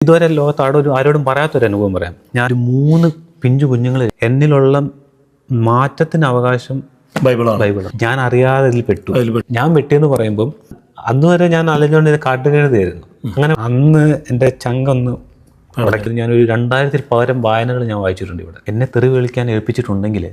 ഇതുവരെ ലോകത്ത് ആരോടും പറയാത്തൊരു അനുഭവം പറയാം. ഞാൻ 3 പിഞ്ചു കുഞ്ഞുങ്ങൾ എന്നിലുള്ള മാറ്റത്തിന് അവകാശം ബൈബിളാണ്. ഞാൻ അറിയാതെ ഇതിൽ പെട്ടു. ഞാൻ വെട്ടിയെന്ന് പറയുമ്പം അന്ന് വരെ ഞാൻ അലഞ്ഞുകൊണ്ട് ഇത് കാട്ടുകഴുതായിരുന്നു. അങ്ങനെ അന്ന് എൻ്റെ ചങ്കൊന്ന് അടയ്ക്കുന്നത്. ഞാനൊരു 2000-ൽ പകരം വായനകൾ ഞാൻ വായിച്ചിട്ടുണ്ട്. ഇവിടെ എന്നെ തെറി വിളിക്കാൻ ഏൽപ്പിച്ചിട്ടുണ്ടെങ്കിൽ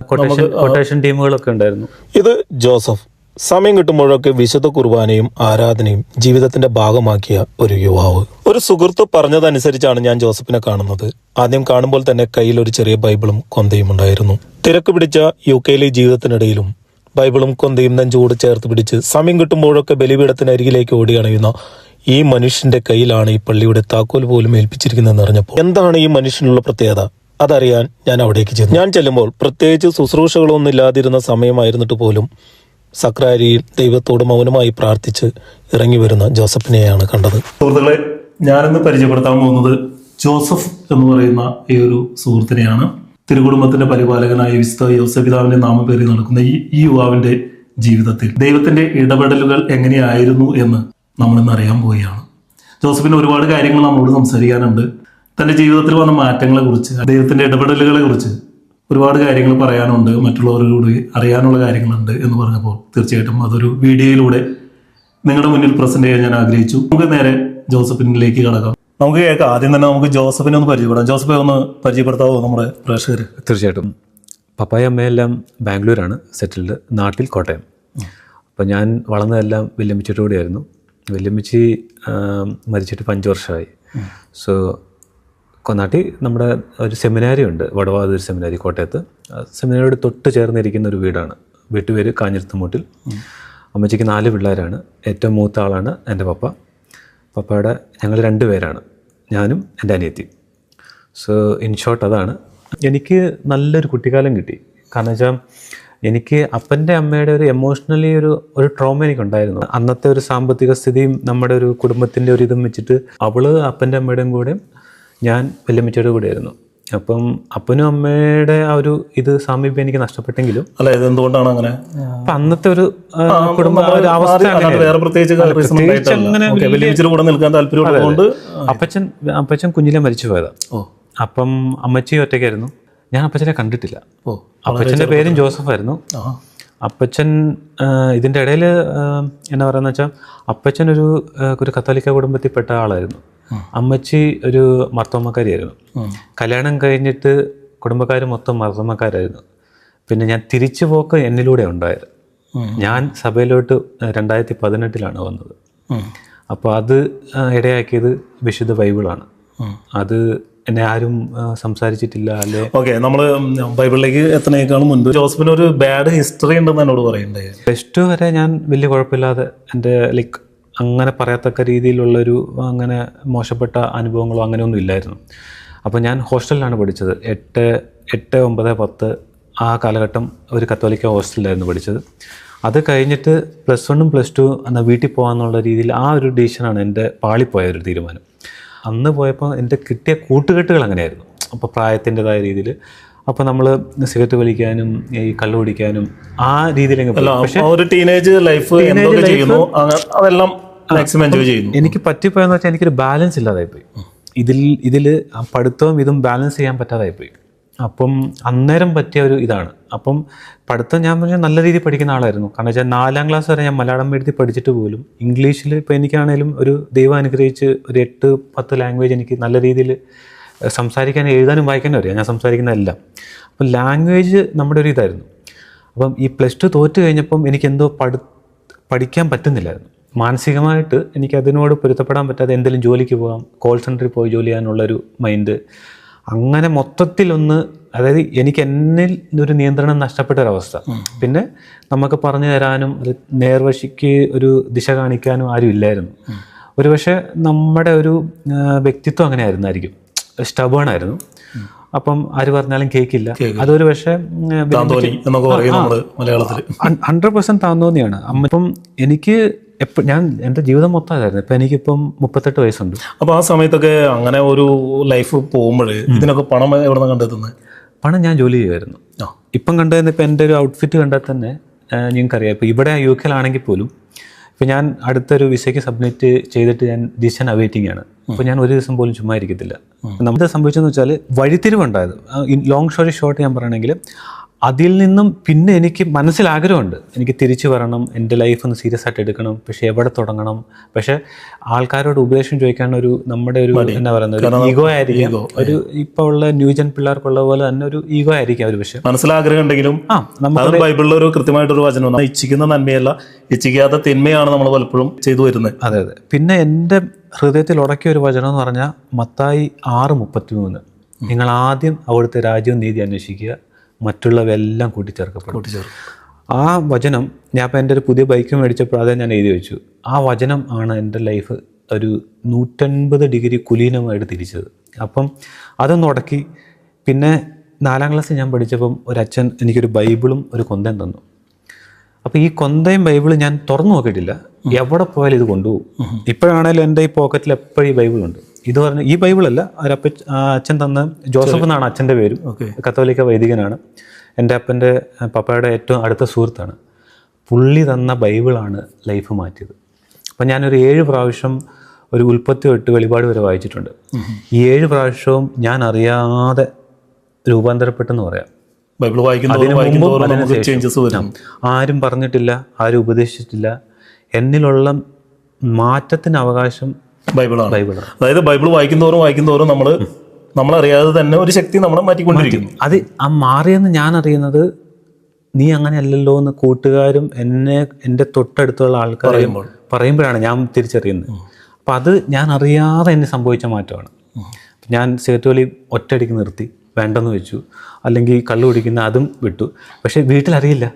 കൊട്ടേഷൻ ടീമുകളൊക്കെ ഉണ്ടായിരുന്നു. ഇത് ജോസഫ് സമയം കിട്ടുമ്പോഴൊക്കെ വിശുദ്ധ കുർബാനയും ആരാധനയും ജീവിതത്തിന്റെ ഭാഗമാക്കിയ ഒരു യുവാവ്. ഒരു സുഹൃത്ത് പറഞ്ഞതനുസരിച്ചാണ് ഞാൻ ജോസഫിനെ കാണുന്നത്. ആദ്യം കാണുമ്പോൾ തന്നെ കയ്യിൽ ഒരു ചെറിയ ബൈബിളും കൊന്തയും ഉണ്ടായിരുന്നു. തിരക്ക് പിടിച്ച UK-ലെ ജീവിതത്തിനിടയിലും ബൈബിളും കൊന്തയും നെഞ്ചോട് ചേർത്ത് പിടിച്ച് സമയം കിട്ടുമ്പോഴൊക്കെ ബലിപീഠത്തിനരികിലേക്ക് ഓടി അണയുന്ന ഈ മനുഷ്യന്റെ കയ്യിലാണ് ഈ പള്ളിയുടെ താക്കോൽ പോലും ഏൽപ്പിച്ചിരിക്കുന്നതെന്ന് അറിഞ്ഞപ്പോൾ എന്താണ് ഈ മനുഷ്യനുള്ള പ്രത്യേകത അതറിയാൻ ഞാൻ അവിടേക്ക് ചെന്നു. ഞാൻ ചെല്ലുമ്പോൾ പ്രത്യേകിച്ച് ശുശ്രൂഷകളൊന്നും ഇല്ലാതിരുന്ന സമയമായിരുന്നിട്ട് പോലും സക്രാരിയിൽ ദൈവത്തോട് മൗനമായി പ്രാർത്ഥിച്ച് ഇറങ്ങി വരുന്ന ജോസഫിനെയാണ് കണ്ടത്. സുഹൃത്തുക്കളെ, ഞാനിന്ന് പരിചയപ്പെടുത്താൻ പോകുന്നത് ജോസഫ് എന്ന് പറയുന്ന ഈ ഒരു സുഹൃത്തിനെയാണ്. തിരുകുടുംബത്തിന്റെ പരിപാലകനായ വിശുദ്ധ യോസേപ്പിതാവിന്റെ നാമം പേറി നടക്കുന്ന ഈ യുവാവിന്റെ ജീവിതത്തിൽ ദൈവത്തിന്റെ ഇടപെടലുകൾ എങ്ങനെയായിരുന്നു എന്ന് നമ്മളിന്ന് അറിയാൻ പോവുകയാണ്. ജോസഫിന് ഒരുപാട് കാര്യങ്ങൾ നമ്മളോട് സംസാരിക്കാനുണ്ട്. തന്റെ ജീവിതത്തിൽ വന്ന മാറ്റങ്ങളെ കുറിച്ച്, ദൈവത്തിന്റെ ഇടപെടലുകളെ കുറിച്ച് ഒരുപാട് കാര്യങ്ങൾ പറയാനുണ്ട്, മറ്റുള്ളവരോട് അറിയാനുള്ള കാര്യങ്ങളുണ്ട് എന്ന് പറഞ്ഞപ്പോൾ തീർച്ചയായിട്ടും അതൊരു വീഡിയോയിലൂടെ നിങ്ങളുടെ മുന്നിൽ പ്രസന്റ് ചെയ്യാൻ ഞാൻ ആഗ്രഹിച്ചു. നമുക്ക് നേരെ ജോസഫിനിലേക്ക് കടക്കാം. നമുക്ക് കേൾക്കാം. ആദ്യം തന്നെ നമുക്ക് ജോസഫിനെ ഒന്ന് പരിചയപ്പെടാം. ജോസഫെ ഒന്ന് പരിചയപ്പെടുത്താവോ നമ്മുടെ പ്രേക്ഷകർ? തീർച്ചയായിട്ടും. പപ്പായ അമ്മയെല്ലാം ബാംഗ്ലൂരാണ് സെറ്റിൽഡ്, നാട്ടിൽ കോട്ടയം. അപ്പോൾ ഞാൻ വളർന്നതെല്ലാം വല്യമ്മച്ചിയുടെ കൂടെയായിരുന്നു. വല്യമ്മച്ചി മരിച്ചിട്ട് 5 വർഷമായി. സോ നാട്ടിൽ നമ്മുടെ ഒരു സെമിനാരി ഉണ്ട്, വടവാതൂർ സെമിനാരി, കോട്ടയത്ത്. സെമിനാരിയോട് തൊട്ട് ചേർന്നിരിക്കുന്ന ഒരു വീടാണ്. വീട്ടുപേര് കാഞ്ഞിരത്തുമൂട്ടിൽ. അമ്മച്ചിക്ക് 4 പിള്ളേരാണ്. ഏറ്റവും മൂത്ത ആളാണ് എൻ്റെ പപ്പ. പപ്പയുടെ ഞങ്ങൾ 2 പേരാണ്, ഞാനും എൻ്റെ അനിയത്തിയും. സോ ഇൻ ഷോർട്ട് അതാണ്. എനിക്ക് നല്ലൊരു കുട്ടിക്കാലം കിട്ടി. കാരണം വെച്ചാൽ എനിക്ക് അപ്പൻ്റെ അമ്മയുടെ ഒരു എമോഷണലി ഒരു ട്രോമ എനിക്കുണ്ടായിരുന്നു. അന്നത്തെ ഒരു സാമ്പത്തിക സ്ഥിതിയും നമ്മുടെ ഒരു കുടുംബത്തിൻ്റെ ഒരു ഇതും വെച്ചിട്ട് അവള് അപ്പൻ്റെ അമ്മയുടെയും കൂടെ, ഞാൻ വല്യമ്മച്ചിയുടെ കൂടെ ആയിരുന്നു. അപ്പം അപ്പനും അമ്മയുടെ ആ ഒരു സാമീപ്യം എനിക്ക് നഷ്ടപ്പെട്ടെങ്കിലും അല്ല, ഇത് എന്തുകൊണ്ടാണ് അങ്ങനെ? അപ്പൊ അന്നത്തെ ഒരു കുടുംബ അവസ്ഥ അപ്പച്ചൻ കുഞ്ഞിലെ മരിച്ചു പോയതാ. അപ്പം അമ്മച്ചി ഒറ്റയ്ക്കായിരുന്നു. ഞാൻ അപ്പച്ചനെ കണ്ടിട്ടില്ല. അപ്പച്ചൻ്റെ പേരും ജോസഫായിരുന്നു. അപ്പച്ചൻ ഇതിൻ്റെ ഇടയിൽ എന്നാ പറയുക വെച്ചാൽ അപ്പച്ചൻ ഒരു കത്തോലിക്ക കുടുംബത്തിൽപ്പെട്ട ആളായിരുന്നു. അമ്മച്ചി ഒരു മർത്തോമ്മക്കാരിയായിരുന്നു. കല്യാണം കഴിഞ്ഞിട്ട് കുടുംബക്കാർ മൊത്തം മർത്തോമ്മക്കാരായിരുന്നു. പിന്നെ ഞാൻ തിരിച്ചു പോക്ക് എന്നിലൂടെ ഉണ്ടായത്. ഞാൻ സഭയിലോട്ട് 2018 വന്നത്. അപ്പോൾ അത് ഇടയാക്കിയത് വിശുദ്ധ ബൈബിളാണ്. അത് എന്നെ ആരും സംസാരിച്ചിട്ടില്ല അല്ലേ. ഓക്കെ, നമ്മൾ ബൈബിളിലേക്ക് എത്തുന്നതിനേക്കാളും മുൻപ് ജോസഫിന് ഒരു ബാഡ് ഹിസ്റ്ററി ഉണ്ടെന്ന് എന്നോട് പറയണ്ടേ? +2 വരെ ഞാൻ വലിയ കുഴപ്പമില്ലാതെ എൻ്റെ അങ്ങനെ പറയത്തക്ക രീതിയിലുള്ളൊരു അങ്ങനെ മോശപ്പെട്ട അനുഭവങ്ങളോ അങ്ങനെയൊന്നും ഇല്ലായിരുന്നു. അപ്പോൾ ഞാൻ ഹോസ്റ്റലിലാണ് പഠിച്ചത്. 8, 9, 10 ആ കാലഘട്ടം ഒരു കത്തോലിക്ക ഹോസ്റ്റലിലായിരുന്നു പഠിച്ചത്. അത് കഴിഞ്ഞിട്ട് +1ഉം +2 എന്നാൽ വീട്ടിൽ പോകാമെന്നുള്ള രീതിയിൽ ആ ഒരു ഡിസിഷനാണ് എൻ്റെ പാളിപ്പോയ ഒരു തീരുമാനം. അന്ന് പോയപ്പോൾ എൻ്റെ കിട്ടിയ കൂട്ടുകെട്ടുകൾ അങ്ങനെയായിരുന്നു. അപ്പോൾ പ്രായത്തിൻ്റെതായ രീതിയിൽ അപ്പോൾ നമ്മൾ സിഗരറ്റ് വലിക്കാനും ഈ കള്ളു കുടിക്കാനും ആ രീതിയിലെങ്കിൽ എനിക്ക് പറ്റിപ്പോയെന്ന് വെച്ചാൽ എനിക്കൊരു ബാലൻസ് ഇല്ലാതായിപ്പോയി. ഇതിൽ പഠിത്തവും ഇതും ബാലൻസ് ചെയ്യാൻ പറ്റാതായിപ്പോയി. അപ്പം അന്നേരം പറ്റിയ ഒരു ഇതാണ്. അപ്പം പഠിത്തം ഞാൻ പറഞ്ഞാൽ നല്ല രീതിയിൽ പഠിക്കുന്ന ആളായിരുന്നു. കാരണം വെച്ചാൽ 4ാം ക്ലാസ് വരെ ഞാൻ മലയാളം മീഡിയത്തിൽ പഠിച്ചിട്ട് പോലും ഇംഗ്ലീഷിൽ ഇപ്പോൾ എനിക്കാണേലും ഒരു ദൈവം അനുഗ്രഹിച്ച് ഒരു 8-10 ലാംഗ്വേജ് എനിക്ക് നല്ല രീതിയിൽ സംസാരിക്കാനും എഴുതാനും വായിക്കാനും അറിയാം. ഞാൻ സംസാരിക്കുന്നതെല്ലാം. അപ്പം ലാംഗ്വേജ് നമ്മുടെ ഒരു ഇതായിരുന്നു. അപ്പം ഈ +2 തോറ്റ് കഴിഞ്ഞപ്പം എനിക്കെന്തോ പഠിക്കാൻ പറ്റുന്നില്ലായിരുന്നു. മാനസികമായിട്ട് എനിക്ക് അതിനോട് പൊരുത്തപ്പെടാൻ പറ്റാതെ എന്തെങ്കിലും ജോലിക്ക് പോകാം, കോൾ സെൻറ്ററിൽ പോയി ജോലി ചെയ്യാനുള്ളൊരു മൈൻഡ്. അങ്ങനെ മൊത്തത്തിലൊന്ന്, അതായത് എനിക്ക് എന്നിൽ ഒരു നിയന്ത്രണം നഷ്ടപ്പെട്ട ഒരവസ്ഥ. പിന്നെ നമുക്ക് പറഞ്ഞു തരാനും അത് നേർവഴിക്ക് ഒരു ദിശ കാണിക്കാനും ആരും ഇല്ലായിരുന്നു. ഒരു പക്ഷേ നമ്മുടെ ഒരു വ്യക്തിത്വം അങ്ങനെ ആയിരുന്നായിരിക്കും, സ്റ്റബേൺ ആയിരുന്നു. അപ്പം ആര് പറഞ്ഞാലും കേൾക്കില്ല. അതൊരു പക്ഷേ 100% താന്തോന്നിയാണ് അമ്മ. ഇപ്പം എനിക്ക് ഞാൻ എൻ്റെ ജീവിതം മൊത്തം അതായിരുന്നു. ഇപ്പം എനിക്കിപ്പം 38 വയസ്സുണ്ട്. അപ്പോൾ ആ സമയത്തൊക്കെ അങ്ങനെ ഒരു ലൈഫ് പോകുമ്പോൾ ഇതിനൊക്കെ പണം എവിടെ നിന്ന് കണ്ടെത്തുന്നത്? പണം ഞാൻ ജോലി ചെയ്യുമായിരുന്നു. ഇപ്പം കണ്ടതെന്ന് ഇപ്പം എൻ്റെ ഒരു ഔട്ട്ഫിറ്റ് കണ്ടാൽ തന്നെ നിങ്ങൾക്കറിയാം. ഇപ്പോൾ ഇവിടെ UK-ലാണെങ്കിൽ പോലും ഇപ്പം ഞാൻ അടുത്തൊരു വിസയ്ക്ക് സബ്മിറ്റ് ചെയ്തിട്ട് ഞാൻ ഡിസിഷൻ അവൈറ്റിംഗ് ആണ്. അപ്പോൾ ഞാൻ ഒരു ദിവസം പോലും ചുമ്മാ ഇരിക്കത്തില്ല. നമുക്ക് സംഭവിച്ചതെന്ന് വെച്ചാൽ വഴിത്തിരിവുണ്ടായത്. ലോങ് സ്റ്റോറി ഷോർട്ട് ഞാൻ പറയണമെങ്കിൽ അതിൽ നിന്നും പിന്നെ എനിക്ക് മനസ്സിലാഗ്രഹമുണ്ട്, എനിക്ക് തിരിച്ചു വരണം, എൻ്റെ ലൈഫ് ഒന്ന് സീരിയസ് ആയിട്ട് എടുക്കണം. പക്ഷെ എവിടെ തുടങ്ങണം? പക്ഷെ ആൾക്കാരോട് ഉപദേശം ചോദിക്കാൻ ഒരു നമ്മുടെ ഒരു എന്നാ പറയുന്നത് ഒരു ഈഗോ ആയിരിക്കും. ഒരു ഇപ്പോൾ ഉള്ള ന്യൂജൻ പിള്ളേർക്കുള്ള പോലെ തന്നെ ഒരു ഈഗോ ആയിരിക്കും ഒരു പക്ഷേ. മനസ്സിലാഗ്രഹം ഉണ്ടെങ്കിലും നമുക്ക് ബൈബിളിൽ ഒരു കൃത്യമായിട്ടൊരു വചനം, ഇച്ഛിക്കുന്ന നന്മയല്ല ഇച്ഛിക്കാത്ത തിന്മയാണ് നമ്മൾ പലപ്പോഴും ചെയ്തു വരുന്നത്. അതെ അതെ. പിന്നെ എൻ്റെ ഹൃദയത്തിൽ ഉടക്കിയ ഒരു വചനം എന്ന് പറഞ്ഞാൽ മത്തായി 6:33, നിങ്ങൾ ആദ്യം അവിടുത്തെ രാജ്യവും നീതി അന്വേഷിക്കുക, മറ്റുള്ളവയെല്ലാം കൂട്ടിച്ചേർക്കപ്പെടും. ആ വചനം ഞാൻ ഇപ്പോൾ എൻ്റെ ഒരു പുതിയ ബൈക്ക് മേടിച്ചപ്പോൾ അതേ ഞാൻ എഴുതി വെച്ചു. ആ വചനം ആണ് എൻ്റെ ലൈഫ് ഒരു 180 ഡിഗ്രി കുലീനമായിട്ട് തിരിച്ചത്. അപ്പം അതൊന്ന് ഉടക്കി. പിന്നെ 4ാം ക്ലാസ്സിൽ ഞാൻ പഠിച്ചപ്പം ഒരച്ഛൻ എനിക്കൊരു ബൈബിളും ഒരു കൊന്തയും തന്നു. അപ്പോൾ ഈ കൊന്തയും ബൈബിളും ഞാൻ തുറന്നു നോക്കിയിട്ടില്ല, എവിടെ പോയാലും ഇത് കൊണ്ടുപോകും. ഇപ്പോഴാണേലും എൻ്റെ ഈ പോക്കറ്റിൽ എപ്പോഴും ഈ ബൈബിളുണ്ട്. ഇത് പറഞ്ഞ ഈ ബൈബിളല്ല, അച്ഛൻ തന്ന ജോസഫ് എന്നാണ് അച്ഛൻ്റെ പേരും, കത്തോലിക്ക വൈദികനാണ്. എൻ്റെ അപ്പൻ്റെ പപ്പയുടെ ഏറ്റവും അടുത്ത സുഹൃത്താണ്. പുള്ളി തന്ന ബൈബിളാണ് ലൈഫ് മാറ്റിയത്. അപ്പം ഞാനൊരു 7 പ്രാവശ്യം ഒരു ഉൽപ്പത്തി തൊട്ട് വെളിപാട് വരെ വായിച്ചിട്ടുണ്ട്. ഈ 7 പ്രാവശ്യവും ഞാൻ അറിയാതെ രൂപാന്തരപ്പെട്ടെന്ന് പറയാം. ബൈബിൾ ആരും പറഞ്ഞിട്ടില്ല, ആരും ഉപദേശിച്ചിട്ടില്ല. എന്നിലുള്ള മാറ്റത്തിന് അവകാശം ബൈബിളാണ്. അതായത് ബൈബിൾ വായിക്കുന്നതോറും നമ്മളറിയാതെ തന്നെ ഒരു ശക്തി നമ്മളെ മാറ്റിക്കൊണ്ടിരിക്കുന്നു. അത് ആ മാറിയെന്ന് ഞാൻ അറിയുന്നത് നീ അങ്ങനെയല്ലല്ലോ എന്ന് കൂട്ടുകാരും എൻ്റെ തൊട്ടടുത്തുള്ള ആൾക്കാരെയും പറയുമ്പോഴാണ് ഞാൻ തിരിച്ചറിയുന്നത്. അപ്പം അത് ഞാൻ അറിയാതെ എന്നെ സംഭവിച്ച മാറ്റമാണ്. ഞാൻ സിഗരറ്റ് വലി ഒറ്റയടിക്ക് നിർത്തി, വേണ്ടെന്ന് വെച്ചു. അല്ലെങ്കിൽ കള്ളു കുടിക്കുന്ന അതും വിട്ടു. പക്ഷെ വീട്ടിലറിയില്ല.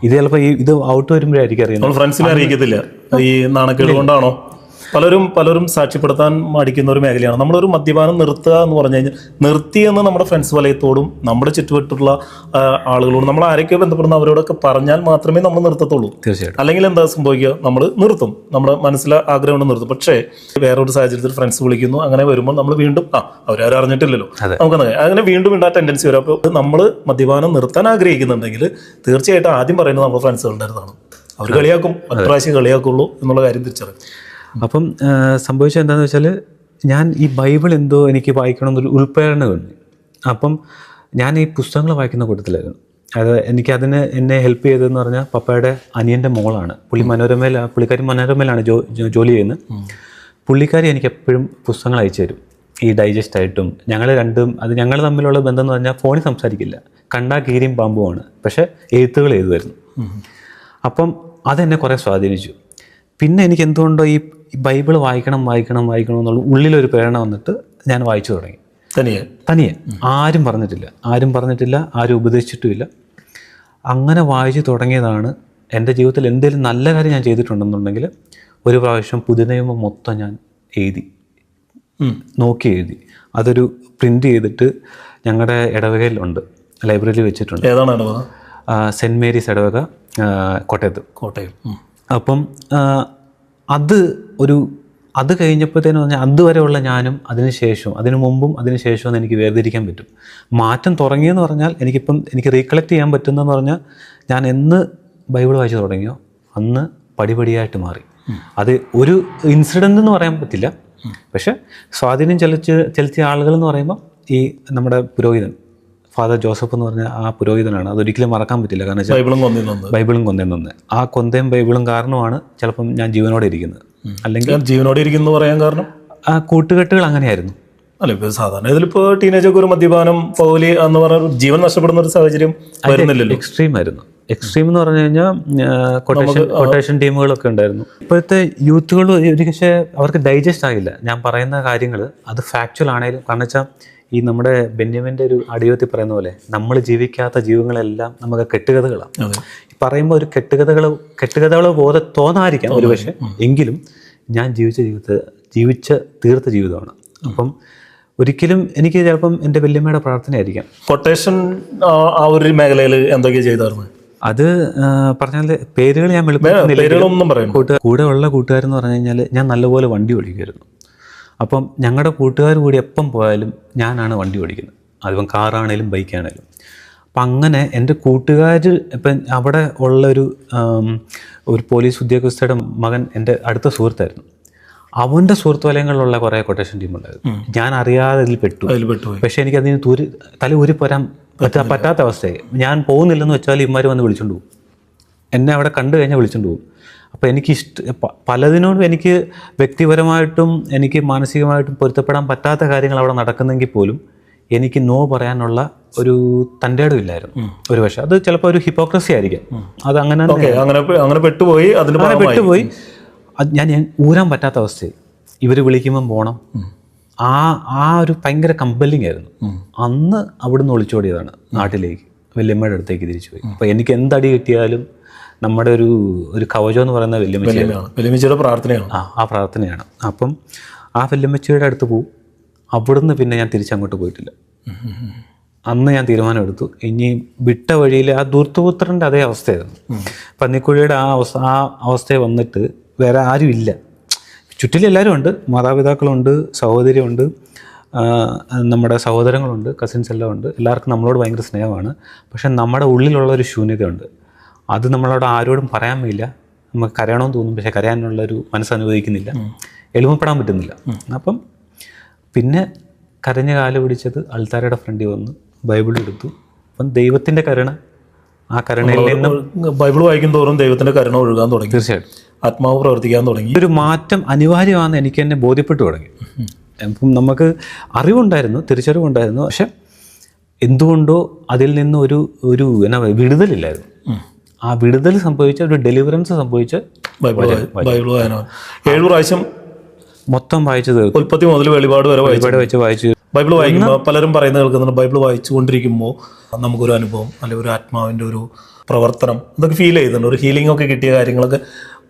ഇത് ചിലപ്പോൾ ഇത് ഔട്ട് വരുമ്പോഴായിരിക്കും അറിയുന്നത്. ഫ്രണ്ട്സിനെ അറിയിക്കത്തില്ല. ഈ നാണക്കേട് കൊണ്ടാണോ? പലരും സാക്ഷ്യപ്പെടുത്താൻ മടിക്കുന്ന ഒരു മേഖലയാണ്. നമ്മളൊരു മദ്യപാനം നിർത്തുക എന്ന് പറഞ്ഞു കഴിഞ്ഞാൽ നിർത്തിയെന്ന് നമ്മുടെ ഫ്രണ്ട്സ് വലയത്തോടും നമ്മുടെ ചുറ്റുവട്ടുള്ള ആളുകളോടും നമ്മൾ ആരൊക്കെ ബന്ധപ്പെടുന്ന അവരോടൊക്കെ പറഞ്ഞാൽ മാത്രമേ നമ്മൾ നിർത്തത്തുള്ളൂ. തീർച്ചയായിട്ടും. അല്ലെങ്കിൽ എന്താ സംഭവിക്കുക? നമ്മൾ നിർത്തും, നമ്മുടെ മനസ്സിലെ ആഗ്രഹം കൊണ്ട് നിർത്തും. പക്ഷേ വേറൊരു സാഹചര്യത്തിൽ ഫ്രണ്ട്സ് വിളിക്കുന്നു, അങ്ങനെ വരുമ്പോൾ നമ്മൾ വീണ്ടും അവരാരും അറിഞ്ഞിട്ടില്ലല്ലോ, നമുക്ക് അങ്ങനെ വീണ്ടും ആ ടെൻഡൻസി വരും. അപ്പോൾ നമ്മൾ മദ്യപാനം നിർത്താൻ ആഗ്രഹിക്കുന്നുണ്ടെങ്കിൽ തീർച്ചയായിട്ടും ആദ്യം പറയുന്നത് നമ്മുടെ ഫ്രണ്ട്സുകളുടെ അടുത്താണ്. അവർ കളിയാക്കും, ഒറ്റപ്രാവശ്യം കളിയാക്കുള്ളൂ എന്നുള്ള കാര്യം തിരിച്ചറിയും. അപ്പം സംഭവിച്ചത് എന്താണെന്ന് വെച്ചാൽ ഞാൻ ഈ ബൈബിൾ എന്തോ എനിക്ക് വായിക്കണമെന്നൊരു ഉൾപ്രേരണ വന്നു. അപ്പം ഞാൻ ഈ പുസ്തകങ്ങൾ വായിക്കുന്ന കൂട്ടത്തിലായിരുന്നു. അത് എനിക്കതിന് എന്നെ ഹെൽപ്പ് ചെയ്തതെന്ന് പറഞ്ഞാൽ പപ്പയുടെ അനിയൻ്റെ മോളാണ്. പുള്ളിക്കാരി മനോരമയിലാണ് ജോലി ചെയ്യുന്നത്. പുള്ളിക്കാരി എനിക്ക് എപ്പോഴും പുസ്തകങ്ങൾ അയച്ചു തരും, ഈ ഡൈജസ്റ്റ് ആയിട്ടും. ഞങ്ങൾ തമ്മിലുള്ള ബന്ധം എന്ന് പറഞ്ഞാൽ ഫോണിൽ സംസാരിക്കില്ല, കണ്ടാ കീരിയും പാമ്പുമാണ്, പക്ഷേ എഴുത്തുകൾ എഴുതുമായിരുന്നു. അപ്പം അതെന്നെ കുറേ സ്വാധീനിച്ചു. പിന്നെ എനിക്ക് എന്തുകൊണ്ടോ ഈ ബൈബിൾ വായിക്കണം എന്നുള്ള ഉള്ളിലൊരു പ്രേരണ വന്നിട്ട് ഞാൻ വായിച്ചു തുടങ്ങി. തനിയെ ആരും പറഞ്ഞിട്ടില്ല, ആരും ഉപദേശിച്ചിട്ടുമില്ല. അങ്ങനെ വായിച്ചു തുടങ്ങിയതാണ്. എൻ്റെ ജീവിതത്തിൽ എന്തെങ്കിലും നല്ല കാര്യം ഞാൻ ചെയ്തിട്ടുണ്ടെന്നുണ്ടെങ്കിൽ ഒരു പ്രാവശ്യം പുതിയ നിയമം മൊത്തം ഞാൻ നോക്കി എഴുതി. അതൊരു പ്രിൻ്റ് ചെയ്തിട്ട് ഞങ്ങളുടെ ഇടവകയിലുണ്ട്, ലൈബ്രറിയിൽ വെച്ചിട്ടുണ്ട്. ഏതാണ് ഇടവക? സെൻറ്റ് മേരീസ് ഇടവക, കോട്ടയം. അപ്പം അത് കഴിഞ്ഞപ്പോഴത്തേന്ന് പറഞ്ഞാൽ അതുവരെയുള്ള ഞാനും അതിനു മുമ്പും അതിന് ശേഷവും എനിക്ക് വേർതിരിക്കാൻ പറ്റും. മാറ്റം തുടങ്ങിയെന്ന് പറഞ്ഞാൽ എനിക്ക് റീകളക്ട് ചെയ്യാൻ പറ്റുന്നതെന്ന് പറഞ്ഞാൽ ഞാൻ എന്ന് ബൈബിൾ വായിച്ചു തുടങ്ങിയോ അന്ന് പടിപടിയായിട്ട് മാറി. അത് ഒരു ഇൻസിഡൻ്റ് എന്ന് പറയാൻ പറ്റില്ല, പക്ഷെ സ്വാധീനം ചെലുത്തിയ ആളുകൾ എന്ന് പറയുമ്പോൾ ഈ നമ്മുടെ പുരോഹിതൻ ഫാദർ ജോസഫ് എന്ന് പറഞ്ഞ ആ പുരോഹിതനാണ്. അതൊരിക്കലും മറക്കാൻ പറ്റില്ല. കാരണം വെച്ചാൽ ബൈബിളും കൊന്തേന്ന് ആ കൊന്തയും ബൈബിളും കാരണമാണ് ചിലപ്പം ഞാൻ ജീവനോടെ ഇരിക്കുന്നത്. അല്ലെങ്കിൽ ജീവനോടെ ഇരിക്കുന്നു പറയാൻ കാരണം ആ കൂട്ടുകെട്ടുകൾ അങ്ങനെയായിരുന്നു. അല്ല, ഇപ്പോൾ സാധാരണ ഇതിലിപ്പോൾ ടീനേജൊക്കെ ഒരു മദ്യപാനം പൗലി എന്ന് പറഞ്ഞ ജീവൻ നഷ്ടപ്പെടുന്ന ഒരു സാഹചര്യം വരുന്നില്ലല്ലോ. എക്സ്ട്രീം എന്ന് പറഞ്ഞു കഴിഞ്ഞാൽ കൊട്ടേഷൻ ടീമുകളൊക്കെ ഉണ്ടായിരുന്നു. ഇപ്പോഴത്തെ യൂത്തുകൾ പക്ഷേ അവർക്ക് ഡൈജസ്റ്റ് ആകില്ല ഞാൻ പറയുന്ന കാര്യങ്ങൾ. അത് ഫാക്ച്വൽ ആണെങ്കിലും, കാരണം വെച്ചാൽ ഈ നമ്മുടെ ബെന്യാമിൻ്റെ ഒരു അടിയോത്തി പറയുന്ന പോലെ നമ്മൾ ജീവിക്കാത്ത ജീവിതങ്ങളെല്ലാം നമുക്ക് കെട്ടുകഥകളാണ്. പറയുമ്പോൾ ഒരു കെട്ടുകഥകൾ പോലെ തോന്നാതിരിക്കാം ഒരു പക്ഷേ, എങ്കിലും ഞാൻ ജീവിച്ച തീർത്ത ജീവിതമാണ്. അപ്പം ഒരിക്കലും എനിക്ക് ചിലപ്പം എൻ്റെ വല്യമ്മയുടെ പ്രാർത്ഥനയായിരിക്കാം. കൊട്ടേഷൻ ആ ഒരു മേഖലയിൽ എന്തൊക്കെയാണ് ചെയ്തായിരുന്നു? അത് പറഞ്ഞാൽ പേരുകൾ ഞാൻ കൂടെ ഉള്ള കൂട്ടുകാരെന്ന് പറഞ്ഞു കഴിഞ്ഞാൽ ഞാൻ നല്ലപോലെ വണ്ടി ഓടിക്കുമായിരുന്നു. അപ്പം ഞങ്ങളുടെ കൂട്ടുകാർ കൂടി എപ്പം പോയാലും ഞാനാണ് വണ്ടി ഓടിക്കുന്നത്. അതിപ്പം കാറാണേലും ബൈക്കാണേലും. അപ്പം അങ്ങനെ എൻ്റെ കൂട്ടുകാർ ഇപ്പം അവിടെ ഉള്ളൊരു ഒരു പോലീസ് ഉദ്യോഗസ്ഥയുടെ മകൻ എൻ്റെ അടുത്ത സുഹൃത്തായിരുന്നു. അവൻ്റെ സുഹൃത്ത് വലയങ്ങളിലുള്ള കുറേ കൊട്ടേഷൻ ടീമുണ്ടായിരുന്നു. ഞാൻ അറിയാതെ ഇതിൽ പെട്ടു. പക്ഷേ എനിക്കതിന് തല ഊരി പോരാൻ പറ്റാത്ത അവസ്ഥയായി. ഞാൻ പോകുന്നില്ലെന്ന് വെച്ചാൽ ഇവന്മാർ വന്ന് വിളിച്ചുകൊണ്ട് പോകും. എന്നെ അവിടെ കണ്ടു കഴിഞ്ഞാൽ വിളിച്ചുകൊണ്ട് പോകും. അപ്പോൾ പലതിനോടും എനിക്ക് വ്യക്തിപരമായിട്ടും എനിക്ക് മാനസികമായിട്ടും പൊരുത്തപ്പെടാൻ പറ്റാത്ത കാര്യങ്ങൾ അവിടെ നടക്കുന്നെങ്കിൽ പോലും എനിക്ക് നോ പറയാനുള്ള ഒരു തൻ്റെ ഇടമില്ലായിരുന്നു. ഒരു പക്ഷേ അത് ചിലപ്പോൾ ഒരു ഹിപ്പോക്രസി ആയിരിക്കാം. അത് അങ്ങനെ പെട്ടുപോയി. അത് ഞാൻ ഊരാൻ പറ്റാത്ത അവസ്ഥയായി. ഇവർ വിളിക്കുമ്പം പോകണം. ആ ഒരു ഭയങ്കര കമ്പല്ലിങ് ആയിരുന്നു. അന്ന് അവിടുന്ന് ഒളിച്ചോടിയതാണ് നാട്ടിലേക്ക്, വല്യമ്മയുടെ അടുത്തേക്ക് തിരിച്ചു പോയി. അപ്പോൾ എനിക്ക് എന്തടി കിട്ടിയാലും നമ്മുടെ ഒരു കവചം എന്ന് പറയുന്ന വല്യമ്മച്ചിയുടെ പ്രാർത്ഥനയാണ്. ആ പ്രാർത്ഥനയാണ്. അപ്പം ആ വല്യമ്മച്ചിയുടെ അടുത്ത് പോവും. അവിടുന്ന് പിന്നെ ഞാൻ തിരിച്ചങ്ങോട്ട് പോയിട്ടില്ല. അന്ന് ഞാൻ തീരുമാനമെടുത്തു, ഇനി വിട്ട വഴിയിൽ ആ ദൂർത്തുപുത്രൻ്റെ അതേ അവസ്ഥയായിരുന്നു. പന്നിക്കുഴിയുടെ ആ അവസ്ഥയെ വന്നിട്ട് വേറെ ആരും ഇല്ല. ചുറ്റിലെല്ലാവരും ഉണ്ട്, മാതാപിതാക്കളുണ്ട്, സഹോദരിയുണ്ട്, നമ്മുടെ സഹോദരങ്ങളുണ്ട്, കസിൻസ് എല്ലാം ഉണ്ട്. എല്ലാവർക്കും നമ്മളോട് ഭയങ്കര സ്നേഹമാണ്. പക്ഷെ നമ്മുടെ ഉള്ളിലുള്ള ഒരു ശൂന്യതയുണ്ട്. അത് നമ്മളോട് ആരോടും പറയാൻ വയ്യില്ല. നമുക്ക് കരയണമെന്ന് തോന്നും, പക്ഷെ കരയാനുള്ളൊരു മനസ്സനുവദിക്കുന്നില്ല, എളുപ്പപ്പെടാൻ പറ്റുന്നില്ല. അപ്പം പിന്നെ കരഞ്ഞ കാല് പിടിച്ചത് അൾത്താരയുടെ ഫ്രണ്ടിൽ വന്ന് ബൈബിൾ എടുത്തു. അപ്പം ദൈവത്തിൻ്റെ കരുണ, ആ കരുണയിൽ നിന്ന് ബൈബിൾ വായിക്കും തോറും ദൈവത്തിൻ്റെ കരുണ ഒഴുകാൻ തുടങ്ങി. തീർച്ചയായിട്ടും ആത്മാവ് പ്രവർത്തിക്കാൻ തുടങ്ങി. ഒരു മാറ്റം അനിവാര്യമാണെന്ന് എനിക്ക് തന്നെ ബോധ്യപ്പെട്ടു തുടങ്ങി. അപ്പം നമുക്ക് അറിവുണ്ടായിരുന്നു, തിരിച്ചറിവുണ്ടായിരുന്നു, പക്ഷെ എന്തുകൊണ്ടോ അതിൽ നിന്ന് ഒരു വിടുതലില്ലായിരുന്നു. ആ വിടുതൽ സംഭവിച്ച ഒരു ഡെലിവറൻസ് സംഭവിച്ച ബൈബിൾ 7 പ്രാവശ്യം മൊത്തം വായിച്ചു തീർന്നു. ഉൽപ്പത്തി മുതൽ വെളിപാട് വരെ വായിച്ചു. ബൈബിൾ വായിക്കുമ്പോൾ പലരും പറയുന്നത് കേൾക്കുന്നുണ്ട്, ബൈബിൾ വായിച്ചുകൊണ്ടിരിക്കുമ്പോൾ നമുക്കൊരു അനുഭവം അല്ലെങ്കിൽ ഒരു ആത്മാവിൻ്റെ ഒരു പ്രവർത്തനം അതൊക്കെ ഫീൽ ചെയ്യുന്നുണ്ട്, ഒരു ഹീലിംഗ് ഒക്കെ കിട്ടിയ കാര്യങ്ങളൊക്കെ